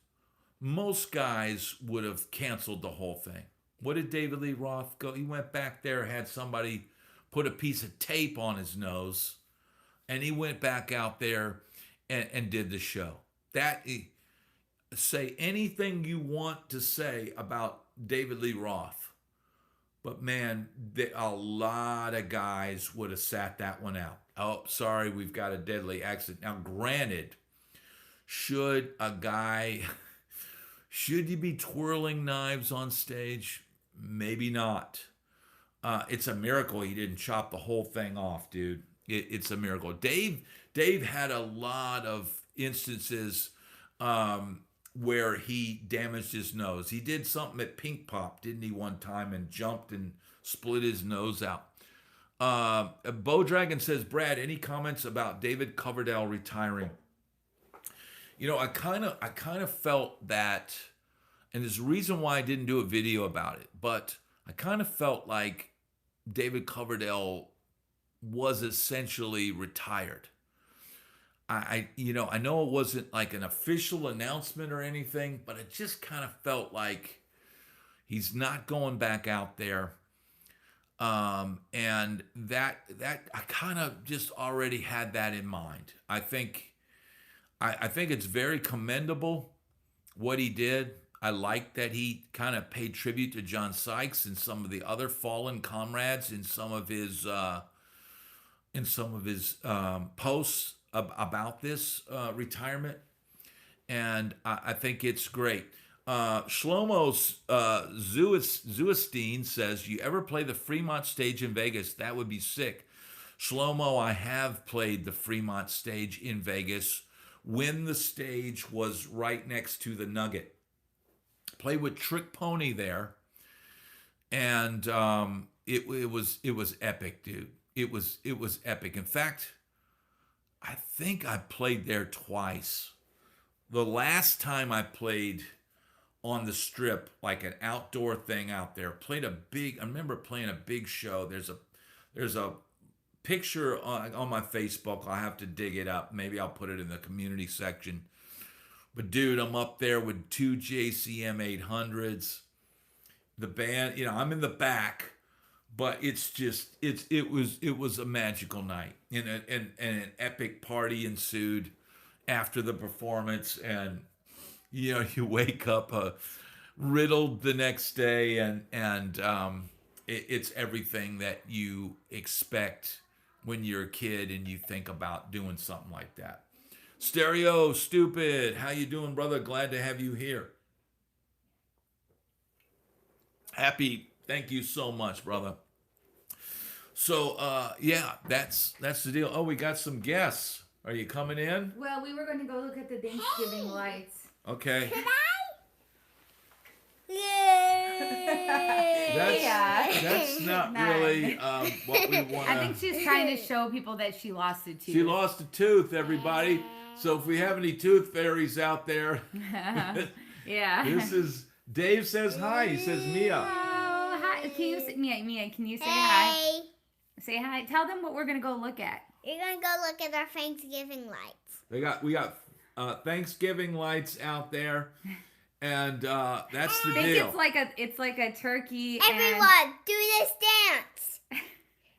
guys would have canceled the whole thing. What did David Lee Roth go? He went back there, had somebody put a piece of tape on his nose, and he went back out there and did the show. Say anything you want to say about David Lee Roth, but man, a lot of guys would have sat that one out. Oh, sorry, we've got a deadly accident. Now, granted, should you be twirling knives on stage? Maybe not. It's a miracle he didn't chop the whole thing off, dude. It's a miracle. Dave had a lot of instances where he damaged his nose. He did something at Pink Pop, didn't he, one time, and jumped and split his nose out. Bo Dragon says, Brad, any comments about David Coverdale retiring? You know, I kind of felt that, and there's a reason why I didn't do a video about it, but I kind of felt like David Coverdale was essentially retired. I know it wasn't like an official announcement or anything, but it just kind of felt like he's not going back out there. And that I kind of just already had that in mind. I think it's very commendable what he did. I like that he kind of paid tribute to John Sykes and some of the other fallen comrades in some of his posts about this retirement, and I think it's great. Shlomo Zuestein says, you ever play the Fremont stage in Vegas? That would be sick. Shlomo, I have played the Fremont stage in Vegas when the stage was right next to the Nugget. Played with Trick Pony there, and it was epic, dude. It was epic. In fact, I think I played there twice. The last time I played on the Strip, like an outdoor thing out there, I remember playing a big show. There's a picture on my Facebook. I'll have to dig it up. Maybe I'll put it in the community section. But dude, I'm up there with 2 JCM 800s. The band, I'm in the back, but it was a magical night, and an epic party ensued after the performance, and you wake up riddled the next day, and it's everything that you expect when you're a kid and you think about doing something like that. Stereo Stupid, how you doing, brother? Glad to have you here. Happy, thank you so much, brother. So, that's the deal. Oh, we got some guests. Are you coming in? Well, we were going to go look at the Thanksgiving lights. Okay. Can I? That's not really what we want. I think she's trying to show people that she lost a tooth. She lost a tooth, everybody. So if we have any tooth fairies out there, yeah. This is Dave says hi. He says Mia. Oh, hi. Can you say Mia? Can you say hi? Say hi. Tell them what we're gonna go look at. You're gonna go look at our Thanksgiving lights. We got Thanksgiving lights out there, and that's the I think deal. it's like a turkey. Everyone, do this dance.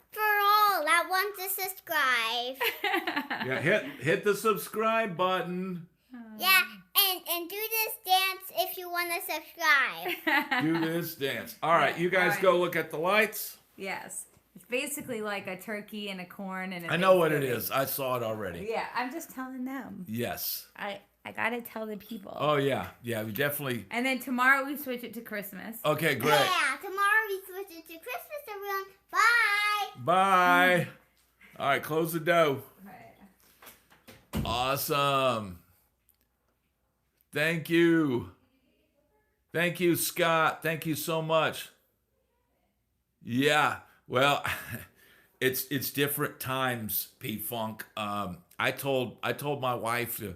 For all that want to subscribe. Yeah, hit the subscribe button. Yeah, and do this dance if you want to subscribe. Do this dance. All right, you guys go look at the lights. Yes. It's basically like a turkey and a corn and a I know what it is. I saw it already. Yeah, I'm just telling them. Yes. I gotta tell the people. Oh, yeah. Yeah, we definitely. And then tomorrow we switch it to Christmas. Okay, great. Yeah, tomorrow we switch it to Christmas, everyone. Bye. Bye. All right, close the dough. Right. Awesome. Thank you. Thank you, Scott. Thank you so much. Yeah. Well, it's different times, P Funk. I told my wife to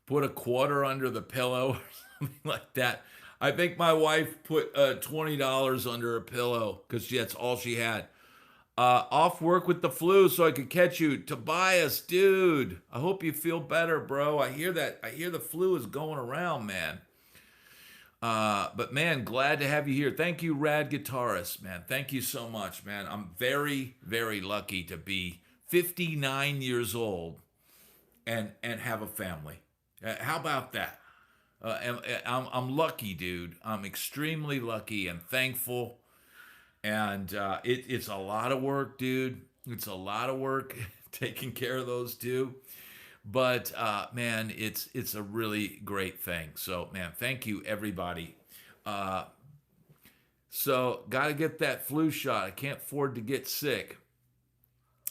put a quarter under the pillow or something like that. I think my wife put $20 under her pillow because that's all she had. Off work with the flu so I could catch you. Tobias, dude, I hope you feel better, bro. I hear the flu is going around, man. But man, glad to have you here. Thank you, Rad Guitarist, man. Thank you so much, man. I'm very, very lucky to be 59 years old and have a family. How about that? I'm lucky, dude. I'm extremely lucky and thankful. And it's a lot of work, dude. It's a lot of work taking care of those two. But man, it's a really great thing. So man, thank you everybody. So got to get that flu shot. I can't afford to get sick.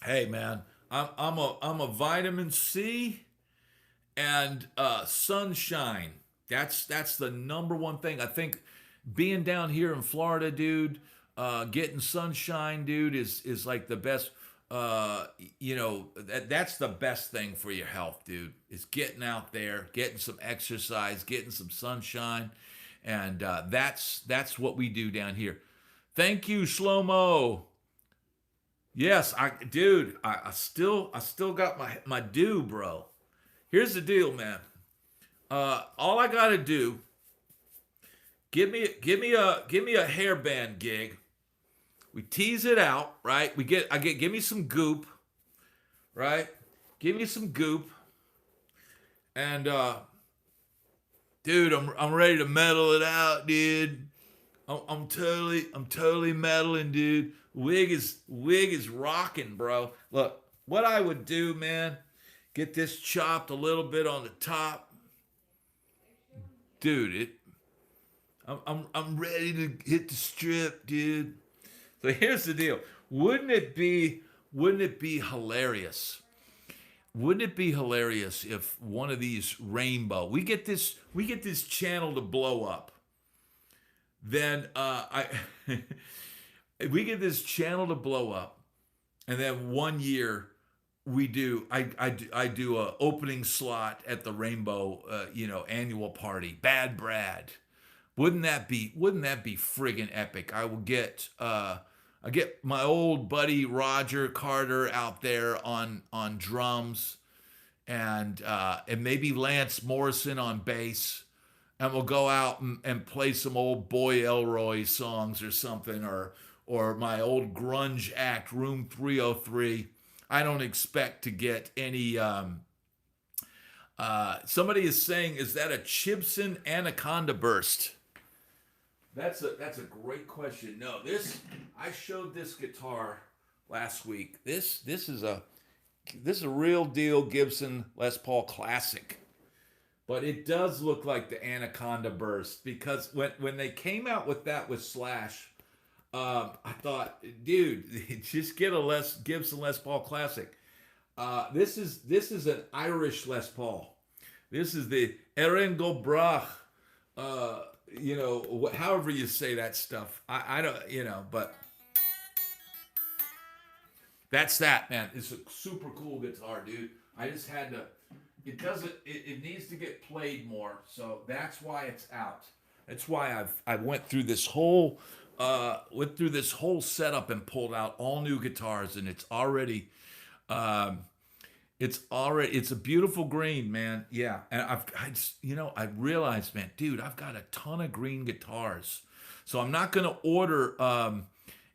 Hey man, I'm a vitamin C and sunshine. That's the number one thing. I think being down here in Florida, dude, getting sunshine, dude, is like the best. That's the best thing for your health, dude, is getting out there, getting some exercise, getting some sunshine. And that's what we do down here. Thank you, Shlomo. Yes, I still got my due, bro. Here's the deal, man. All I gotta do, give me a hairband gig. We tease it out, right? Give me some goop, right? Give me some goop, and dude, I'm ready to metal it out, dude. I'm totally metaling, dude. Wig is rocking, bro. Look, what I would do, man, get this chopped a little bit on the top, dude. I'm ready to hit the strip, dude. So here's the deal. Wouldn't it be hilarious? Wouldn't it be hilarious if one of these rainbow, we get this channel to blow up. Then we get this channel to blow up, and then one year I do a opening slot at the Rainbow annual party. Bad Brad. Wouldn't that be friggin' epic? I get my old buddy Roger Carter out there on drums, and maybe Lance Morrison on bass, and we'll go out and play some old Boy Elroy songs or something, or my old grunge act, Room 303. I don't expect to get any. Somebody is saying, is that a Chibson Anaconda Burst? That's a great question. No, I showed this guitar last week. This is a real deal Gibson Les Paul Classic, but it does look like the Anaconda Burst, because when they came out with that with Slash, I thought, dude, just get a Gibson Les Paul Classic. This is an Irish Les Paul. This is the Erin Brach. However you say that stuff. I don't, but that's that, man. It's a super cool guitar, dude. I just had to, it needs to get played more. So that's why it's out. That's why I went through this whole setup and pulled out all new guitars, and it's already, it's a beautiful green, man. Yeah. And I realized, man, dude, I've got a ton of green guitars. So I'm not going to order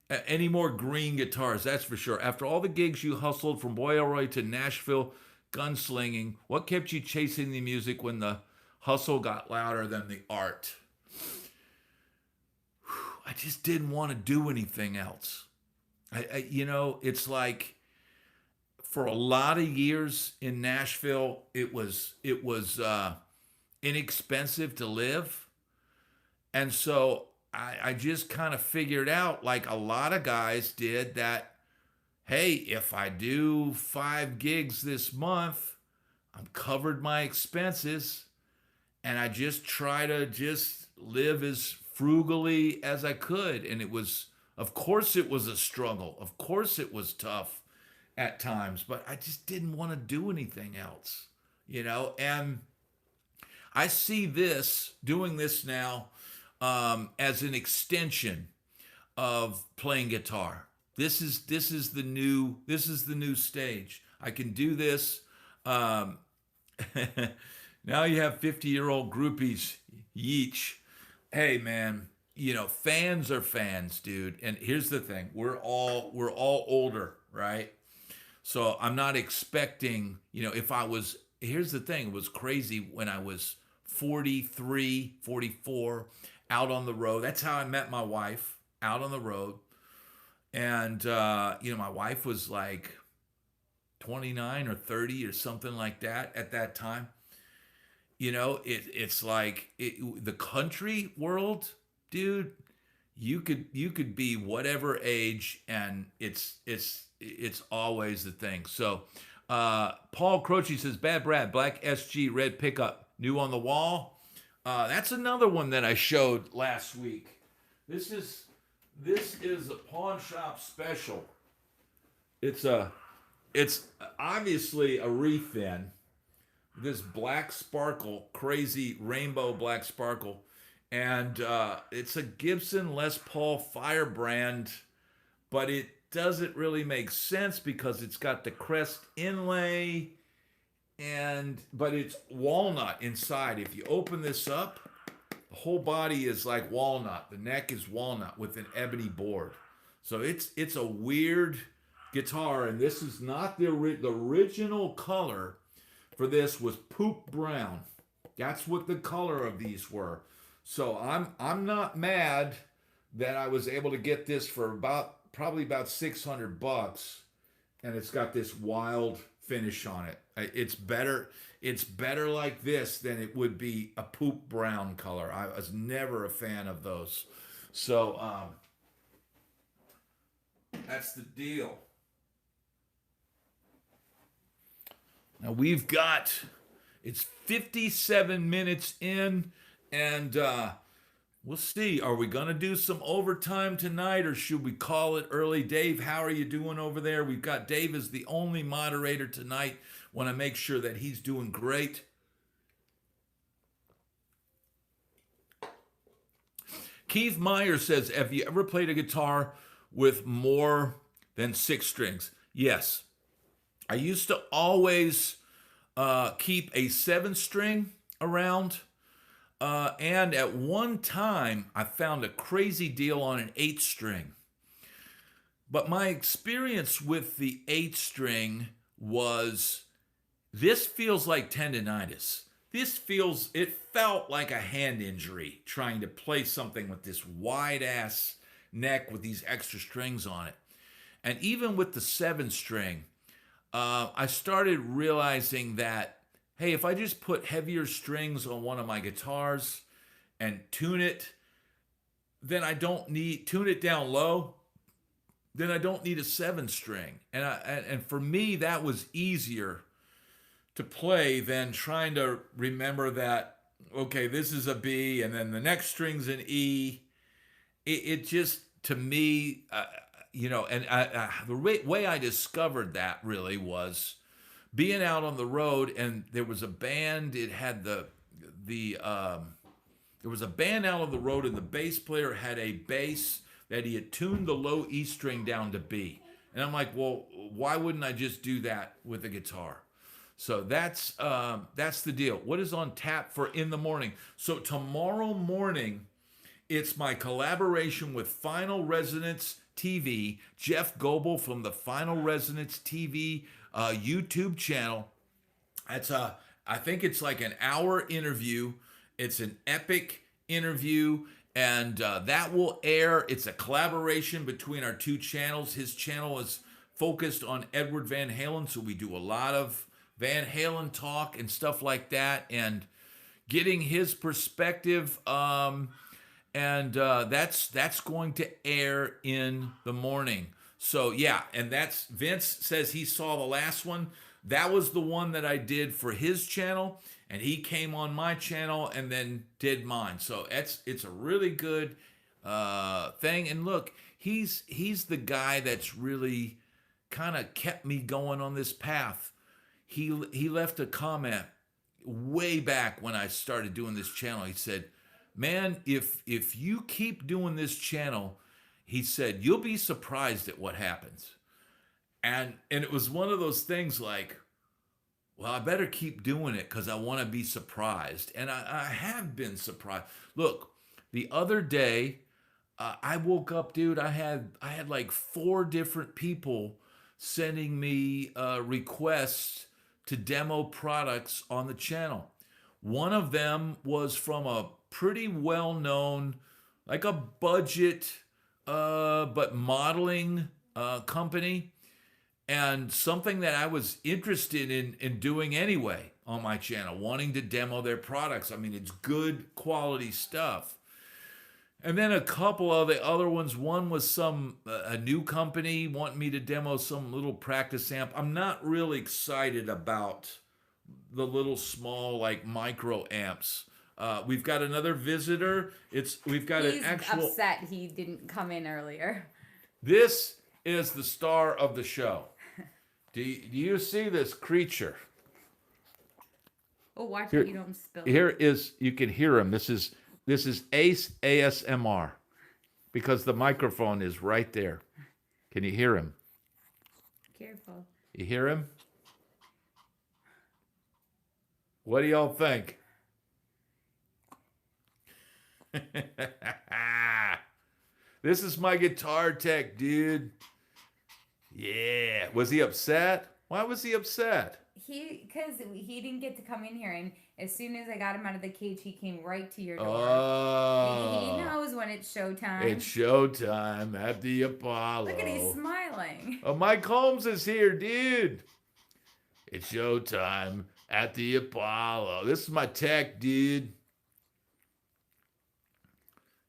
any more green guitars, that's for sure. After all the gigs you hustled from Boy Elroy to Nashville gunslinging, what kept you chasing the music when the hustle got louder than the art? I just didn't want to do anything else. It's like, for a lot of years in Nashville, it was inexpensive to live. And so I just kind of figured out, like a lot of guys did, that, hey, if I do 5 gigs this month, I'm covered my expenses, and I just try to just live as frugally as I could. And it was, of course, it was a struggle. Of course, it was tough at times, but I just didn't want to do anything else, And I see doing this now, as an extension of playing guitar. This is the new stage. I can do this. Now you have 50-year-old groupies. Yeesh. Hey man, fans are fans, dude. And here's the thing: we're all older, right? So I'm not expecting, if I was. Here's the thing: it was crazy when I was 43, 44, out on the road. That's how I met my wife, out on the road. And my wife was like 29 or 30 or something like that at that time. It's like the country world, dude. You could be whatever age, and it's always the thing. So Paul Croce says, Bad Brad, black SG, red pickup, new on the wall. That's another one that I showed last week. This is a pawn shop special. It's obviously a refin. This black sparkle, crazy rainbow black sparkle. And it's a Gibson Les Paul Firebrand, but it doesn't really make sense because it's got the crest inlay, but it's walnut inside. If you open this up, the whole body is like walnut. The neck is walnut with an ebony board. So it's a weird guitar, and this is not the original color for this was poop brown. That's what the color of these were. So I'm not mad that I was able to get this for probably about $600, and it's got this wild finish on it. It's better like this than it would be a poop brown color. I was never a fan of those. So that's the deal. Now it's 57 minutes in, and we'll see. Are we going to do some overtime tonight, or should we call it early? Dave, how are you doing over there? We've got Dave as the only moderator tonight. Want to make sure that he's doing great. Keith Meyer says, have you ever played a guitar with more than 6 strings? Yes. I used to always keep a 7-string around. And at one time, I found a crazy deal on an 8-string. But my experience with the 8-string was, this feels like tendonitis. It felt like a hand injury trying to play something with this wide-ass neck with these extra strings on it. And even with the 7-string, I started realizing that, hey, if I just put heavier strings on one of my guitars and tune it, then I don't tune it down low, then I don't need a 7-string. And for me, that was easier to play than trying to remember that, okay, this is a B and then the next string's an E. It just, to me, the way I discovered that really was being out on the road, and there was a band. It had there was a band out on the road, and the bass player had a bass that he had tuned the low E string down to B. And I'm like, well, why wouldn't I just do that with a guitar? So that's the deal. What is on tap for in the morning? So tomorrow morning, it's my collaboration with Final Resonance TV, Jeff Goebel from the Final Resonance TV YouTube channel. I think it's like an hour interview. It's an epic interview, and that will air. It's a collaboration between our two channels. His channel is focused on Edward Van Halen, so we do a lot of Van Halen talk and stuff like that, and getting his perspective. And that's going to air in the morning. So yeah, and that's Vince says he saw the last one. That was the one that I did for his channel, and he came on my channel and then did mine. So it's a really good thing. And look, he's the guy that's really kind of kept me going on this path. He left a comment way back when I started doing this channel. He said, "Man, if you keep doing this channel," he said, "you'll be surprised at what happens." And it was one of those things like, well, I better keep doing it because I want to be surprised. And I have been surprised. Look, the other day, I woke up, dude. I had like 4 different people sending me requests to demo products on the channel. One of them was from a pretty well-known, like a budget, but modeling company, and something that I was interested in doing anyway on my channel, wanting to demo their products. I mean, it's good quality stuff. And then a couple of the other ones, one was a new company wanting me to demo some little practice amp. I'm not really excited about the little small like micro amps. We've got another visitor. We've got He's an actual. upset he didn't come in earlier. This is the star of the show. Do you see this creature? Oh, watch Here- it, you don't spill. Here is, you can hear him. This is Ace ASMR because the microphone is right there. Can you hear him? Careful. You hear him? What do y'all think? This is my guitar tech, dude. Yeah. Was he upset? Why was he upset? Because he didn't get to come in here, and as soon as I got him out of the cage, he came right to your door. Oh. He knows when it's showtime. It's showtime at the Apollo. Look at he's smiling. Oh, Mike Holmes is here, dude. It's showtime at the Apollo. This is my tech, dude.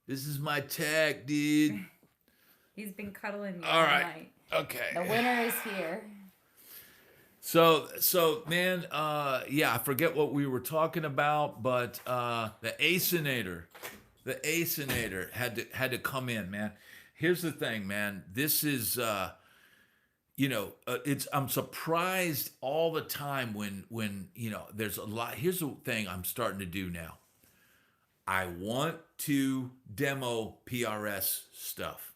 This is my tech, dude. He's been cuddling me All all right. night. Okay. The winner is here. So man, yeah, I forget what we were talking about, but the Acinator had to come in, man. Here's the thing, man. This is, I'm surprised all the time when there's a lot. Here's the thing I'm starting to do now. I want to demo PRS stuff.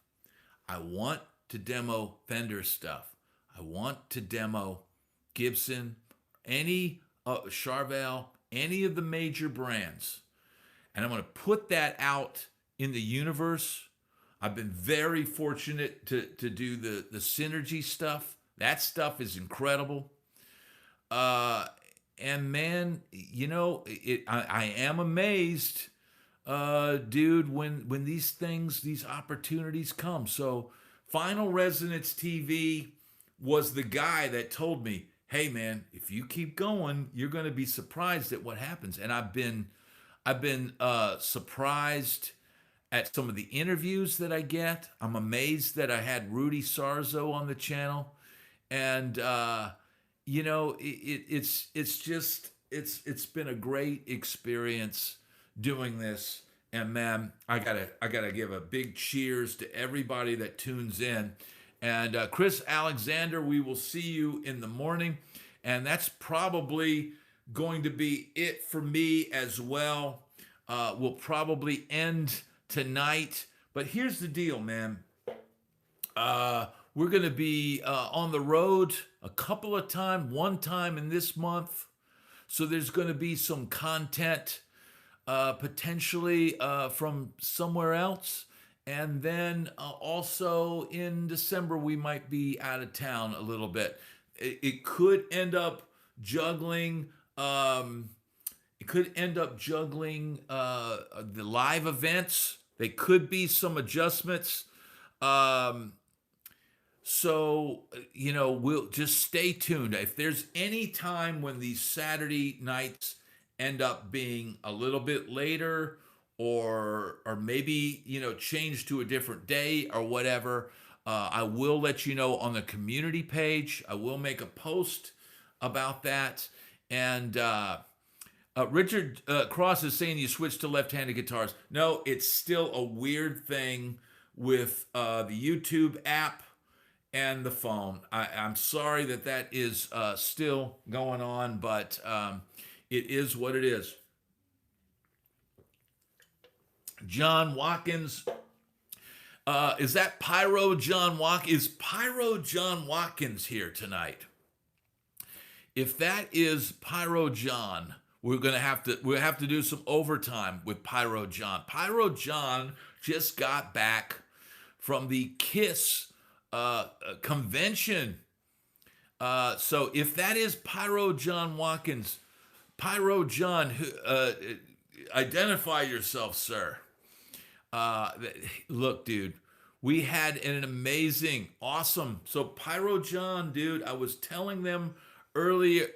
I want to demo Fender stuff. I want to demo Gibson, any Charvel, any of the major brands. And I'm going to put that out in the universe. I've been very fortunate to do the Synergy stuff. That stuff is incredible. And man, I am amazed, dude, when these opportunities come. So Final Resonance TV was the guy that told me, hey man, if you keep going, you're going to be surprised at what happens. And I've been surprised at some of the interviews that I get. I'm amazed that I had Rudy Sarzo on the channel, and it's been a great experience doing this. And man, I gotta give a big cheers to everybody that tunes in. And Chris Alexander, we will see you in the morning. And that's probably going to be it for me as well. We'll probably end tonight. But here's the deal, man. We're going to be on the road a couple of times, one time in this month. So there's going to be some content potentially from somewhere else. And then also in December, we might be out of town a little bit. It could end up juggling. The live events. There could be some adjustments. So we'll just stay tuned. If there's any time when these Saturday nights end up being a little bit later, or maybe change to a different day or whatever, I will let you know on the community page. I will make a post about that. And Richard Cross is saying you switched to left-handed guitars. No, it's still a weird thing with the YouTube app and the phone. I'm sorry that is still going on, but it is what it is. John Watkins. Is that Pyro John Watkins? Is Pyro John Watkins here tonight? If that is Pyro John, we'll have to do some overtime with Pyro John. Pyro John just got back from the KISS convention. So if that is Pyro John Watkins, Pyro John, identify yourself, sir. Look, dude, we had an amazing, awesome. So Pyro John, dude, I was telling them earlier.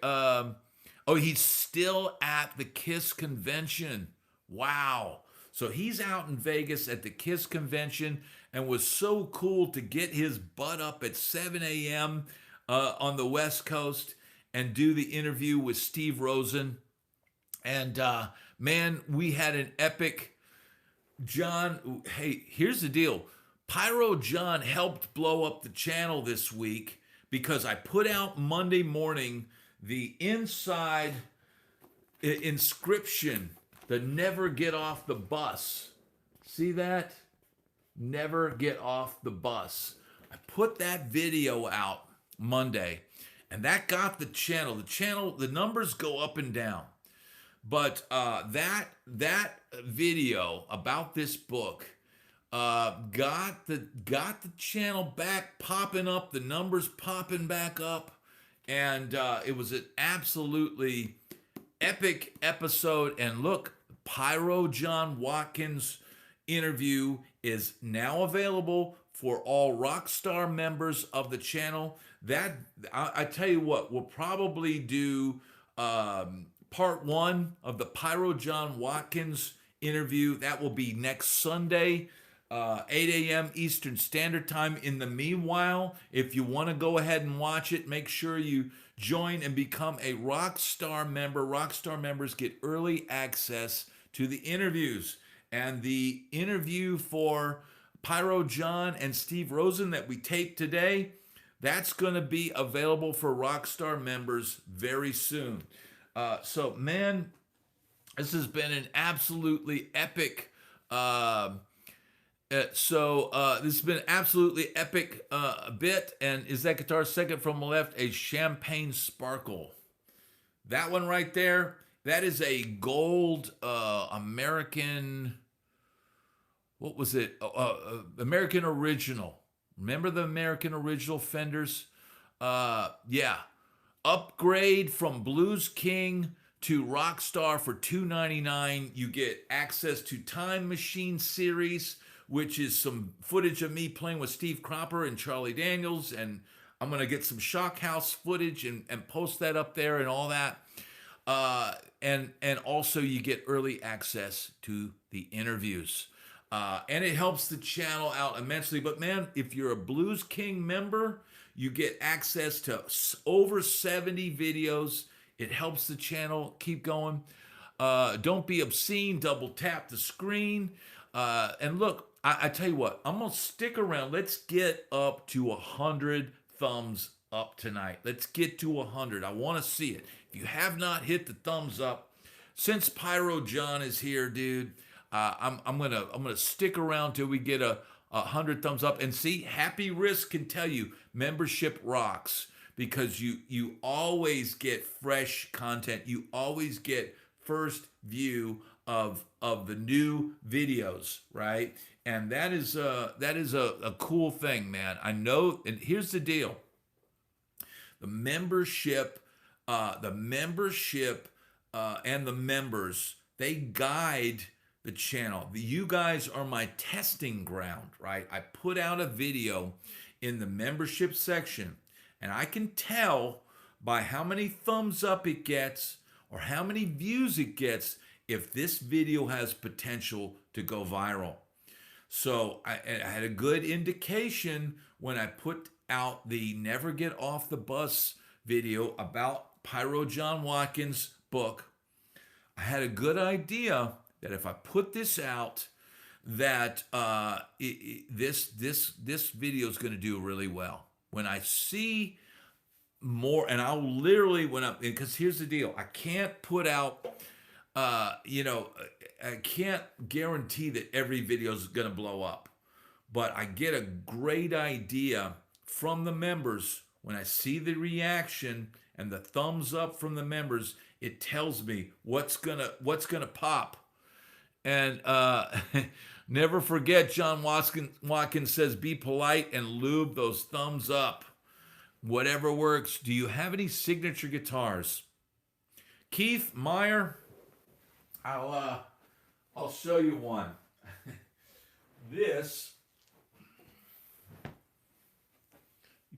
He's still at the KISS convention. Wow. So he's out in Vegas at the KISS convention, and was so cool to get his butt up at 7 a.m. On the West Coast and do the interview with Steve Rosen. And man, we had an epic. John, hey, here's the deal. Pyro John helped blow up the channel this week because I put out Monday morning the inside inscription, the never get off the bus. See that? Never get off the bus. I put that video out Monday, and that got the channel. The numbers go up and down. But that video about this book got the channel back popping up, the numbers popping back up, and it was an absolutely epic episode. And look, Pyro John Watkins interview is now available for all Rockstar members of the channel. That I tell you what, we'll probably do part one of the Pyro John Watkins interview. That will be next Sunday, 8 a.m. Eastern Standard Time. In the meanwhile, if you want to go ahead and watch it, make sure you join and become a Rockstar member. Rockstar members get early access to the interviews. And the interview for Pyro John and Steve Rosen that we taped today, that's going to be available for Rockstar members very soon. So, man, this has been an absolutely epic. This has been absolutely epic bit. And is that guitar second from the left a Champagne Sparkle? That one right there, that is a gold American. What was it? American Original. Remember the American Original Fenders? Yeah. Upgrade from Blues King to Rockstar for $299. You get access to Time Machine series, which is some footage of me playing with Steve Cropper and Charlie Daniels, and I'm going to get some Shock House footage and post that up there and all that. And also you get early access to the interviews. And it helps the channel out immensely. But man, if you're a Blues King member, you get access to over 70 videos. It helps the channel keep going. Don't be obscene. Double tap the screen. And look, I tell you what, I'm going to stick around. Let's get up to 100 thumbs up tonight. Let's get to 100. I want to see it. If you have not hit the thumbs up, since Pyro John is here, dude, I'm gonna stick around till we get a 100 thumbs up. And see, Happy Risk can tell you membership rocks, because you always get fresh content. You always get first view of the new videos, right? And that is a cool thing, man. I know. And here's the deal: the membership and the members, they guide the channel. You guys are my testing ground, right? I put out a video in the membership section, and I can tell by how many thumbs up it gets or how many views it gets if this video has potential to go viral. So I had a good indication when I put out the Never Get Off the Bus video about Pyro John Watkins' book. I had a good idea that if I put this out, that this video is going to do really well. When I see more, and I'll literally because here's the deal: I can't put out, I can't guarantee that every video is going to blow up, but I get a great idea from the members when I see the reaction and the thumbs up from the members. It tells me what's gonna pop. And never forget, John Watkins says, be polite and lube those thumbs up. Whatever works. Do you have any signature guitars? Keith Meyer, I'll show you one. This, you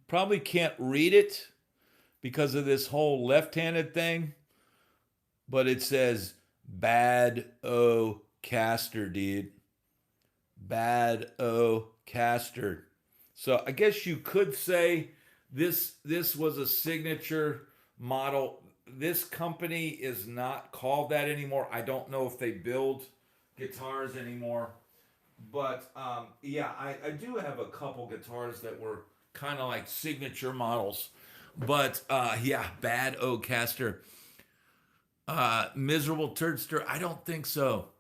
probably can't read it because of this whole left-handed thing, but it says Bad O Caster, dude. Bad O Caster. So I guess you could say this was a signature model. This company is not called that anymore. I don't know if they build guitars anymore. But yeah, I do have a couple guitars that were kind of like signature models. But yeah, Bad O Caster. Miserable Turdster, I don't think so.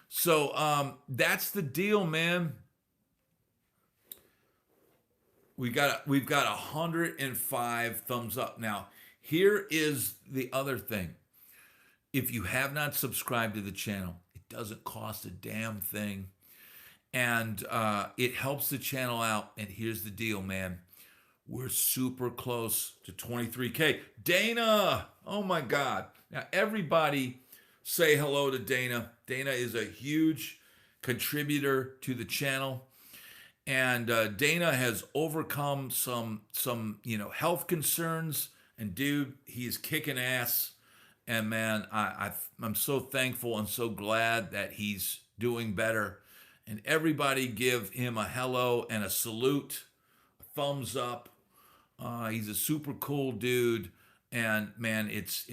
So that's the deal, man. We've got 105 thumbs up. Now, here is the other thing. If you have not subscribed to the channel, it doesn't cost a damn thing. And it helps the channel out. And here's the deal, man. We're super close to 23K. Dana! Oh my God. Now, everybody say hello to Dana. Dana is a huge contributor to the channel. And Dana has overcome some health concerns. And dude, he is kicking ass. And man, I'm so thankful and so glad that he's doing better. And everybody give him a hello and a salute, a thumbs up. He's a super cool dude. And man, it's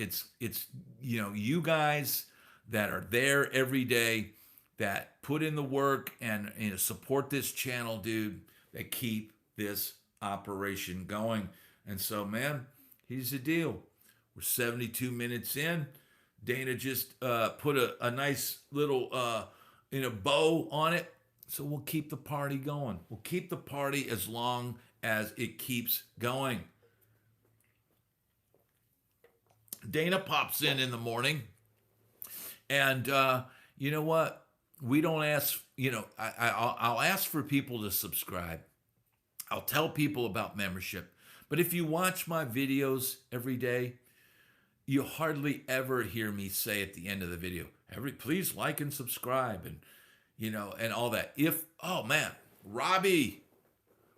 you guys that are there every day, that put in the work and support this channel, dude, that keep this operation going. And so, man, here's the deal. We're 72 minutes in. Dana just put a nice little bow on it. So we'll keep the party going. We'll keep the party as long as it keeps going. Dana pops in the morning, and you know what? We don't ask, I'll ask for people to subscribe. I'll tell people about membership. But if you watch my videos every day, you hardly ever hear me say at the end of the video, please like and subscribe, and and all that.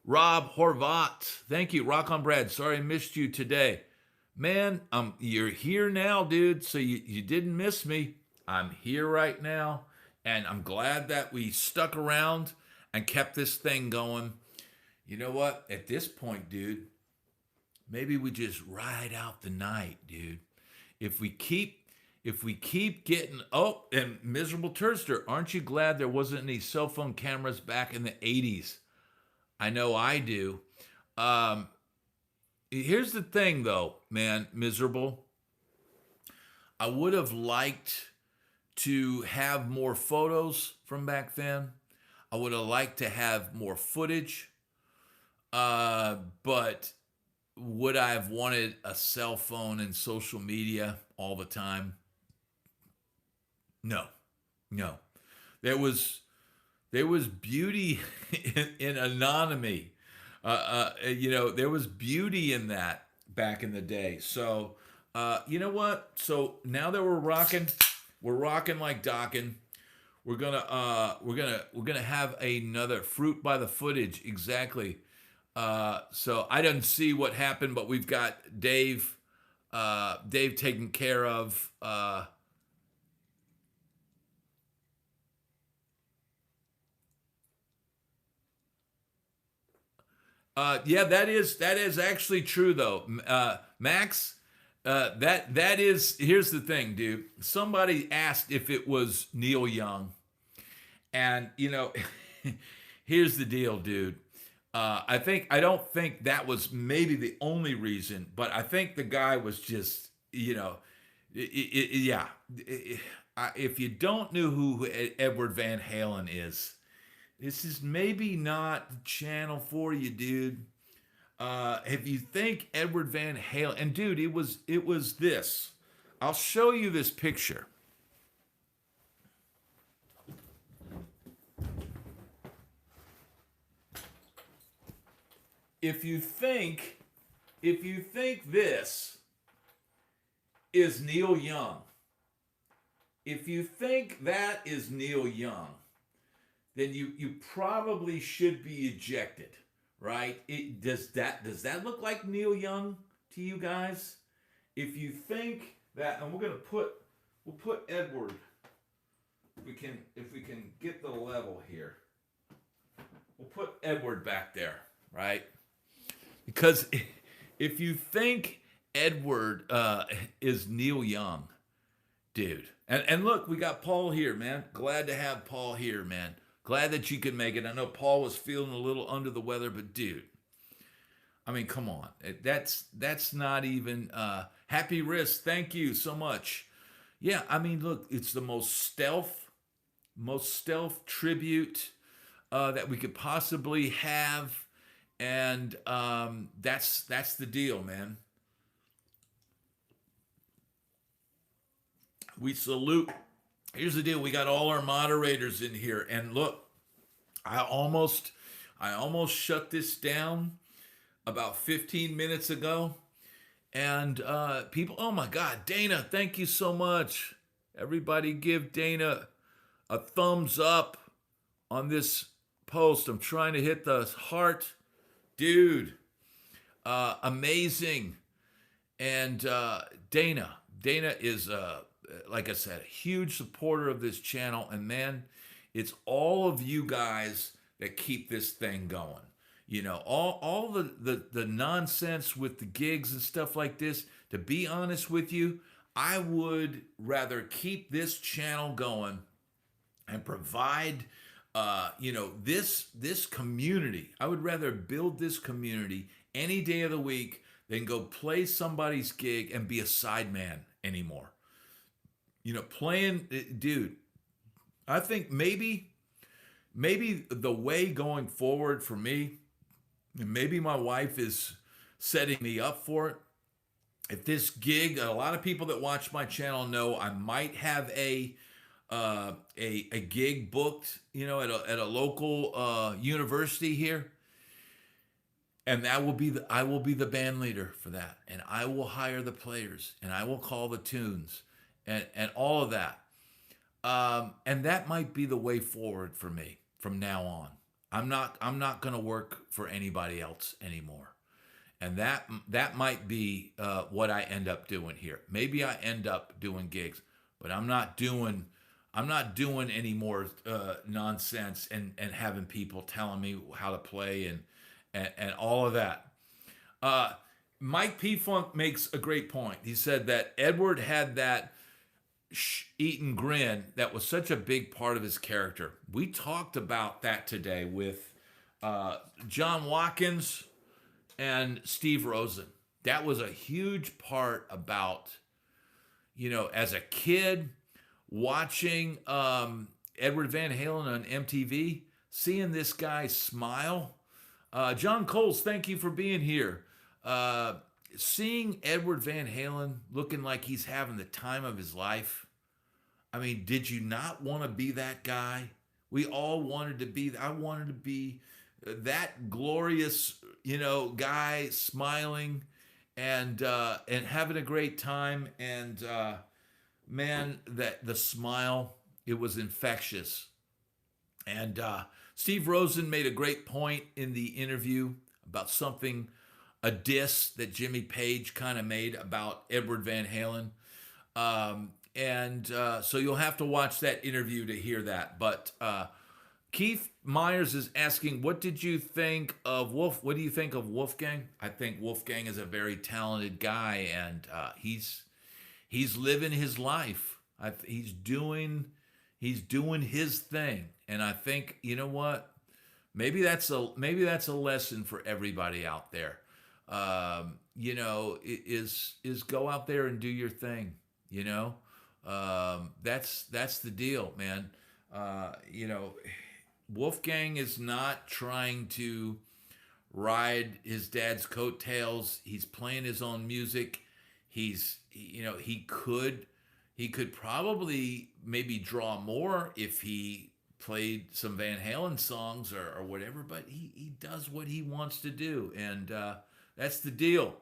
Rob Horvat, thank you. Rock on Brad, sorry I missed you today. Man, you're here now, dude, so you didn't miss me. I'm here right now, and I'm glad that we stuck around and kept this thing going. You know what? At this point, dude, maybe we just ride out the night, dude. If we keep getting, and Miserable Turdster, aren't you glad there wasn't any cell phone cameras back in the 80s? I know I do. Here's the thing, though, man, Miserable. I would have liked to have more photos from back then. I would have liked to have more footage. But would I have wanted a cell phone and social media all the time? No. There was beauty in anonymity. There was beauty in that back in the day. So, you know what? So now that we're rocking like docking. We're gonna have another fruit by the footage. Exactly. So I didn't see what happened, but we've got Dave taken care of. Yeah, that is actually true though, Max. That is. Here's the thing, dude. Somebody asked if it was Neil Young, and here's the deal, dude. I don't think that was maybe the only reason, but I think the guy was just, yeah. If you don't know who Edward Van Halen is, this is maybe not the channel for you, dude. If you think Edward Van Halen, and dude, it was this. I'll show you this picture. If you think this is Neil Young, if you think that is Neil Young, then you probably should be ejected, right? Does that look like Neil Young to you guys? If you think that, and we'll put Edward. If we can get the level here, we'll put Edward back there, right? Because if you think Edward is Neil Young, dude, and look, we got Paul here, man. Glad to have Paul here, man. Glad that you could make it. I know Paul was feeling a little under the weather, but dude, I mean, come on. That's not even happy wrist. Thank you so much. Yeah, I mean, look, it's the most stealth tribute that we could possibly have. And that's the deal, man. We salute. Here's the deal. We got all our moderators in here. And look, I almost shut this down about 15 minutes ago. And people, oh my God, Dana, thank you so much. Everybody give Dana a thumbs up on this post. I'm trying to hit the heart. Dude, amazing. And Dana is, like I said, a huge supporter of this channel. And man, it's all of you guys that keep this thing going. All the nonsense with the gigs and stuff like this, to be honest with you, I would rather keep this channel going and provide this community. I would rather build this community any day of the week than go play somebody's gig and be a sideman anymore. Playing, dude, I think maybe the way going forward for me, and maybe my wife is setting me up for it. If this gig, a lot of people that watch my channel know I might have a gig booked, at a local university here, and I will be the band leader for that, and I will hire the players, and I will call the tunes, and all of that, and that might be the way forward for me from now on. I'm not going to work for anybody else anymore, and that might be what I end up doing here. Maybe I end up doing gigs, but I'm not doing any more nonsense and having people telling me how to play and all of that. Mike P. Funk makes a great point. He said that Edward had that eaten grin that was such a big part of his character. We talked about that today with John Watkins and Steve Rosen. That was a huge part about, as a kid, watching Edward Van Halen on MTV, seeing this guy smile. John Coles, thank you for being here. Seeing Edward Van Halen looking like he's having the time of his life. I mean, did you not want to be that guy? We all wanted to be. I wanted to be that glorious, guy smiling and having a great time. And man, that the smile, it was infectious. And Steve Rosen made a great point in the interview about a diss that Jimmy Page kind of made about Edward Van Halen. So you'll have to watch that interview to hear that. But Keith Myers is asking, what did you think of Wolf? What do you think of Wolfgang? I think Wolfgang is a very talented guy, and he's living his life. He's doing his thing, and I think, you know what? Maybe that's a lesson for everybody out there. You know, is go out there and do your thing. You know, that's the deal, man. You know, Wolfgang is not trying to ride his dad's coattails. He's playing his own music. You know, he could probably maybe draw more if he played some Van Halen songs or whatever, but he does what he wants to do, and that's the deal.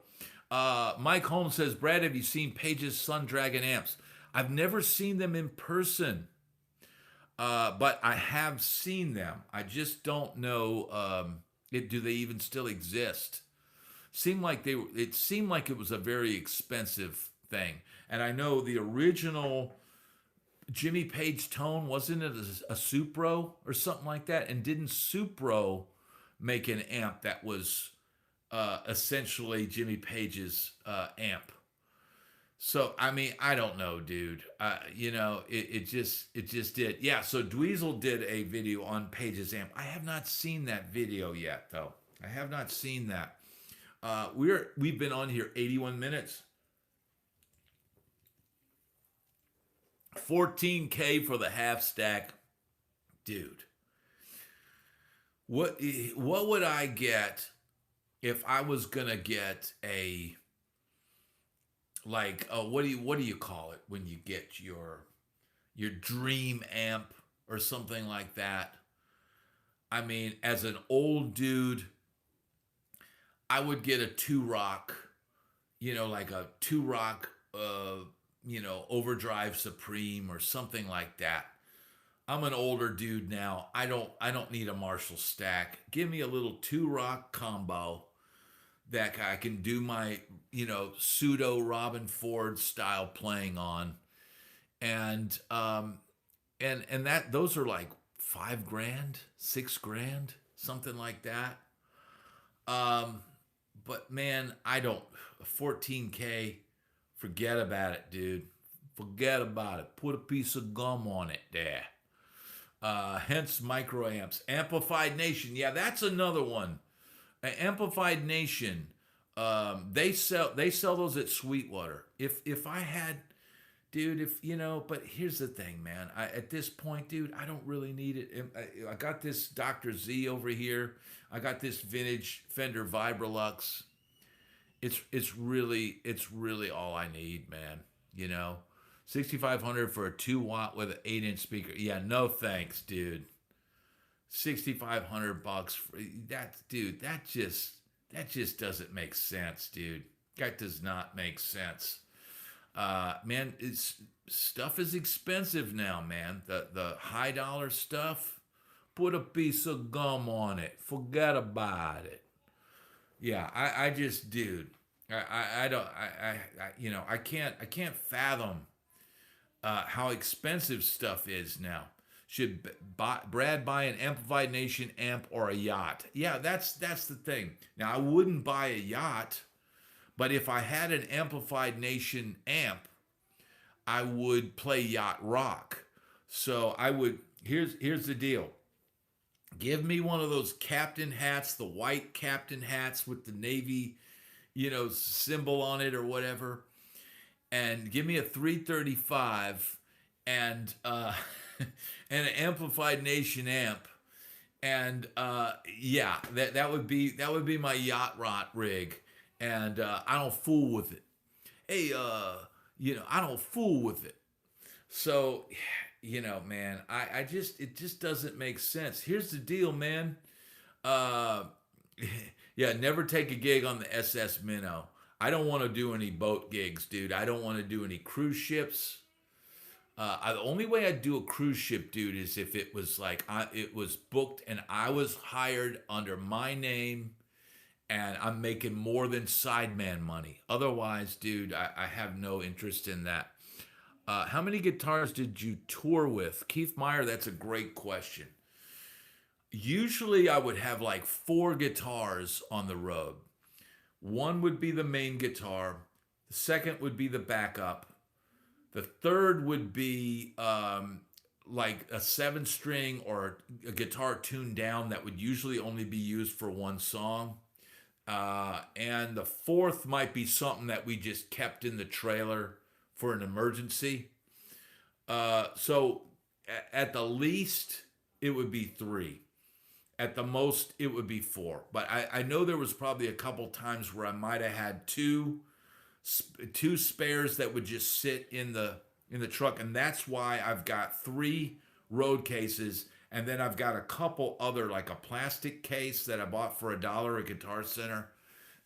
Mike Holmes says, Brad, have you seen Page's Sun Dragon amps? I've never seen them in person, but I have seen them. I just don't know, do they even still exist? It seemed like it was a very expensive thing. And I know the original Jimmy Page Tone, wasn't it a Supro or something like that? And didn't Supro make an amp that was essentially Jimmy Page's amp? So, I mean, I don't know, dude. You know, it just did. Yeah, so Dweezil did a video on Page's amp. I have not seen that video yet, though. I have not seen that. We've been on here 81 minutes. 14K for the half stack. Dude. What would I get if I was gonna get a, like, what do you call it when you get your dream amp or something like that? I mean, as an old dude, I would get a 2-Rock, you know, like a 2-Rock, you know, Overdrive Supreme or something like that. I'm an older dude now. I don't need a Marshall stack. Give me a little 2-Rock combo that I can do my, you know, pseudo Robin Ford style playing on. And that those are like $5,000, $6,000, something like that. But man, 14K, forget about it, dude. Forget about it. Put a piece of gum on it there. Hence microamps. Amplified Nation. Yeah, that's another one. Amplified Nation. They sell those at Sweetwater. If I had, dude, if you know, but here's the thing, man. At this point, dude, I don't really need it. I got this Dr. Z over here. I got this vintage Fender Vibrolux. It's really all I need, man. You know, 6,500 for a 2-watt with an 8-inch speaker. Yeah, no thanks, dude. $6,500 for that, dude. That just doesn't make sense, dude. That does not make sense. Man, stuff is expensive now, man. The high dollar stuff. Put a piece of gum on it. Forget about it. Yeah, I just, dude. You know, I can't fathom how expensive stuff is now. Should Brad buy an Amplified Nation amp or a yacht? Yeah, that's the thing. Now, I wouldn't buy a yacht, but if I had an Amplified Nation amp, I would play yacht rock. So I would. Here's the deal. Give me one of those captain hats, the white captain hats with the Navy, you know, symbol on it or whatever, and give me a 335 and an Amplified Nation amp, and yeah, that would be my yacht rot rig, and I don't fool with it. Hey, you know, I don't fool with it. So, you know, man, it just doesn't make sense. Here's the deal, man. Yeah, never take a gig on the SS Minnow. I don't want to do any boat gigs, dude. I don't want to do any cruise ships. The only way I'd do a cruise ship, dude, is if it was like it was booked and I was hired under my name and I'm making more than sideman money. Otherwise, dude, I have no interest in that. How many guitars did you tour with? Keith Meyer, that's a great question. Usually I would have like 4 guitars on the road. One would be the main guitar, the second would be the backup, the third would be like a 7-string or a guitar tuned down that would usually only be used for one song. And the fourth might be something that we just kept in the trailer for an emergency. So at the least, it would be 3. At the most, it would be 4. But I know there was probably a couple times where I might have had two spares that would just sit in the truck, and that's why I've got 3 road cases, and then I've got a couple other, like a plastic case that I bought for $1 at Guitar Center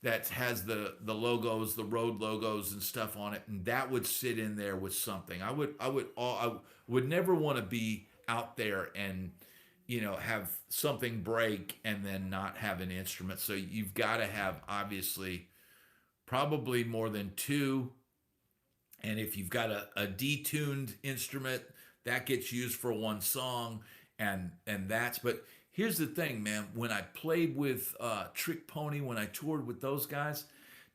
that has the logos, the road logos and stuff on it, and that would sit in there with something. I would never want to be out there and have something break and then not have an instrument. So you've got to have, obviously, probably more than 2. And if you've got a detuned instrument, that gets used for one song, and but here's the thing, man. When I played with Trick Pony, when I toured with those guys,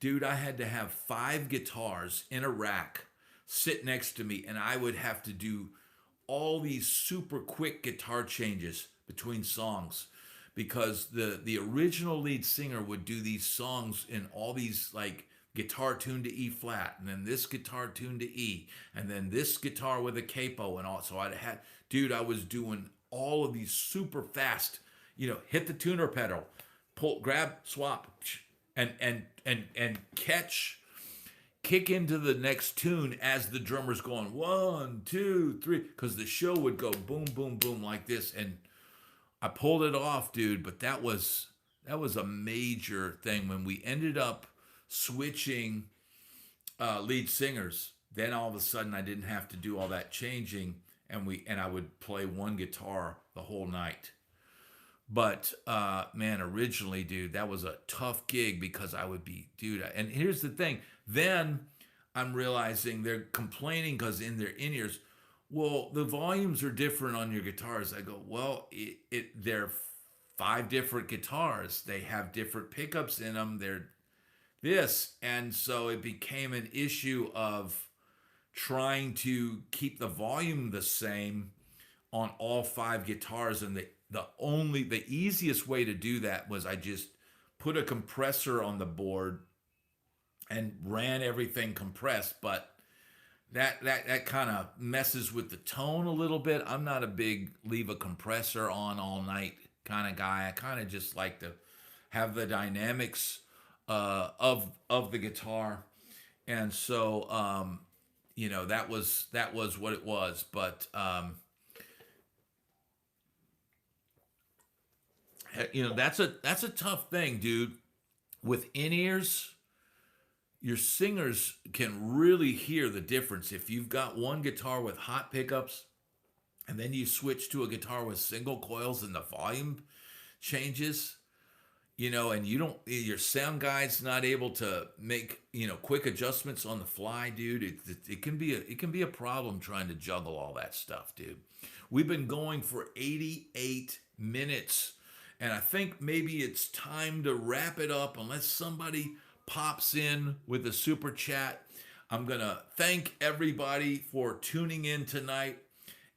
dude, I had to have 5 guitars in a rack sit next to me, and I would have to do all these super quick guitar changes between songs, because the original lead singer would do these songs in all these, like, guitar tuned to E flat, and then this guitar tuned to E, and then this guitar with a capo and all. So I was doing all of these super fast, hit the tuner pedal, pull, grab, swap, and kick into the next tune as the drummer's going 1, 2, 3, because the show would go boom, boom, boom like this, and I pulled it off, dude. But that was a major thing when we ended up switching lead singers. Then all of a sudden I didn't have to do all that changing, and I would play one guitar the whole night. But man, originally, dude, that was a tough gig, because I would be, dude. And here's the thing. Then I'm realizing they're complaining because in their in-ears, well, the volumes are different on your guitars. I go, well, they're 5 different guitars. They have different pickups in them. They're this. And so it became an issue of trying to keep the volume the same on all 5 guitars. And the easiest way to do that was I just put a compressor on the board and ran everything compressed. But that kind of messes with the tone a little bit. I'm not a big leave a compressor on all night kind of guy. I kind of just like to have the dynamics of the guitar, and so that was what it was. But that's a tough thing, dude. With in-ears, your singers can really hear the difference. If you've got one guitar with hot pickups and then you switch to a guitar with single coils and the volume changes, and your sound guy's not able to make, quick adjustments on the fly, dude. It can be a problem trying to juggle all that stuff, dude. We've been going for 88 minutes, and I think maybe it's time to wrap it up unless somebody pops in with a super chat. I'm gonna thank everybody for tuning in tonight,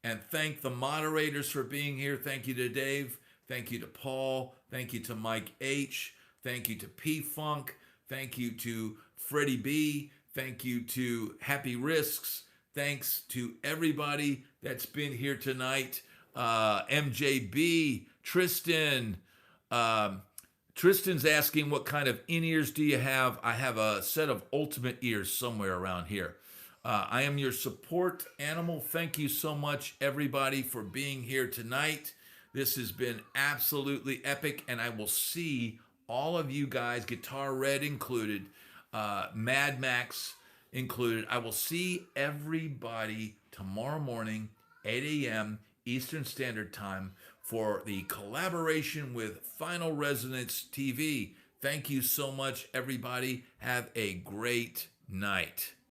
and thank the moderators for being here. Thank you to Dave. Thank you to Paul. Thank you to Mike H. Thank you to P Funk. Thank you to Freddie B. Thank you to Happy Risks. Thanks to everybody that's been here tonight. MJB, Tristan. Tristan's asking, what kind of in-ears do you have? I have a set of Ultimate ears somewhere around here. I am your support animal. Thank you so much, everybody, for being here tonight. This has been absolutely epic, and I will see all of you guys, Guitar Red included, Mad Max included. I will see everybody tomorrow morning, 8 a.m. Eastern Standard Time, for the collaboration with Final Resonance TV. Thank you so much, everybody. Have a great night.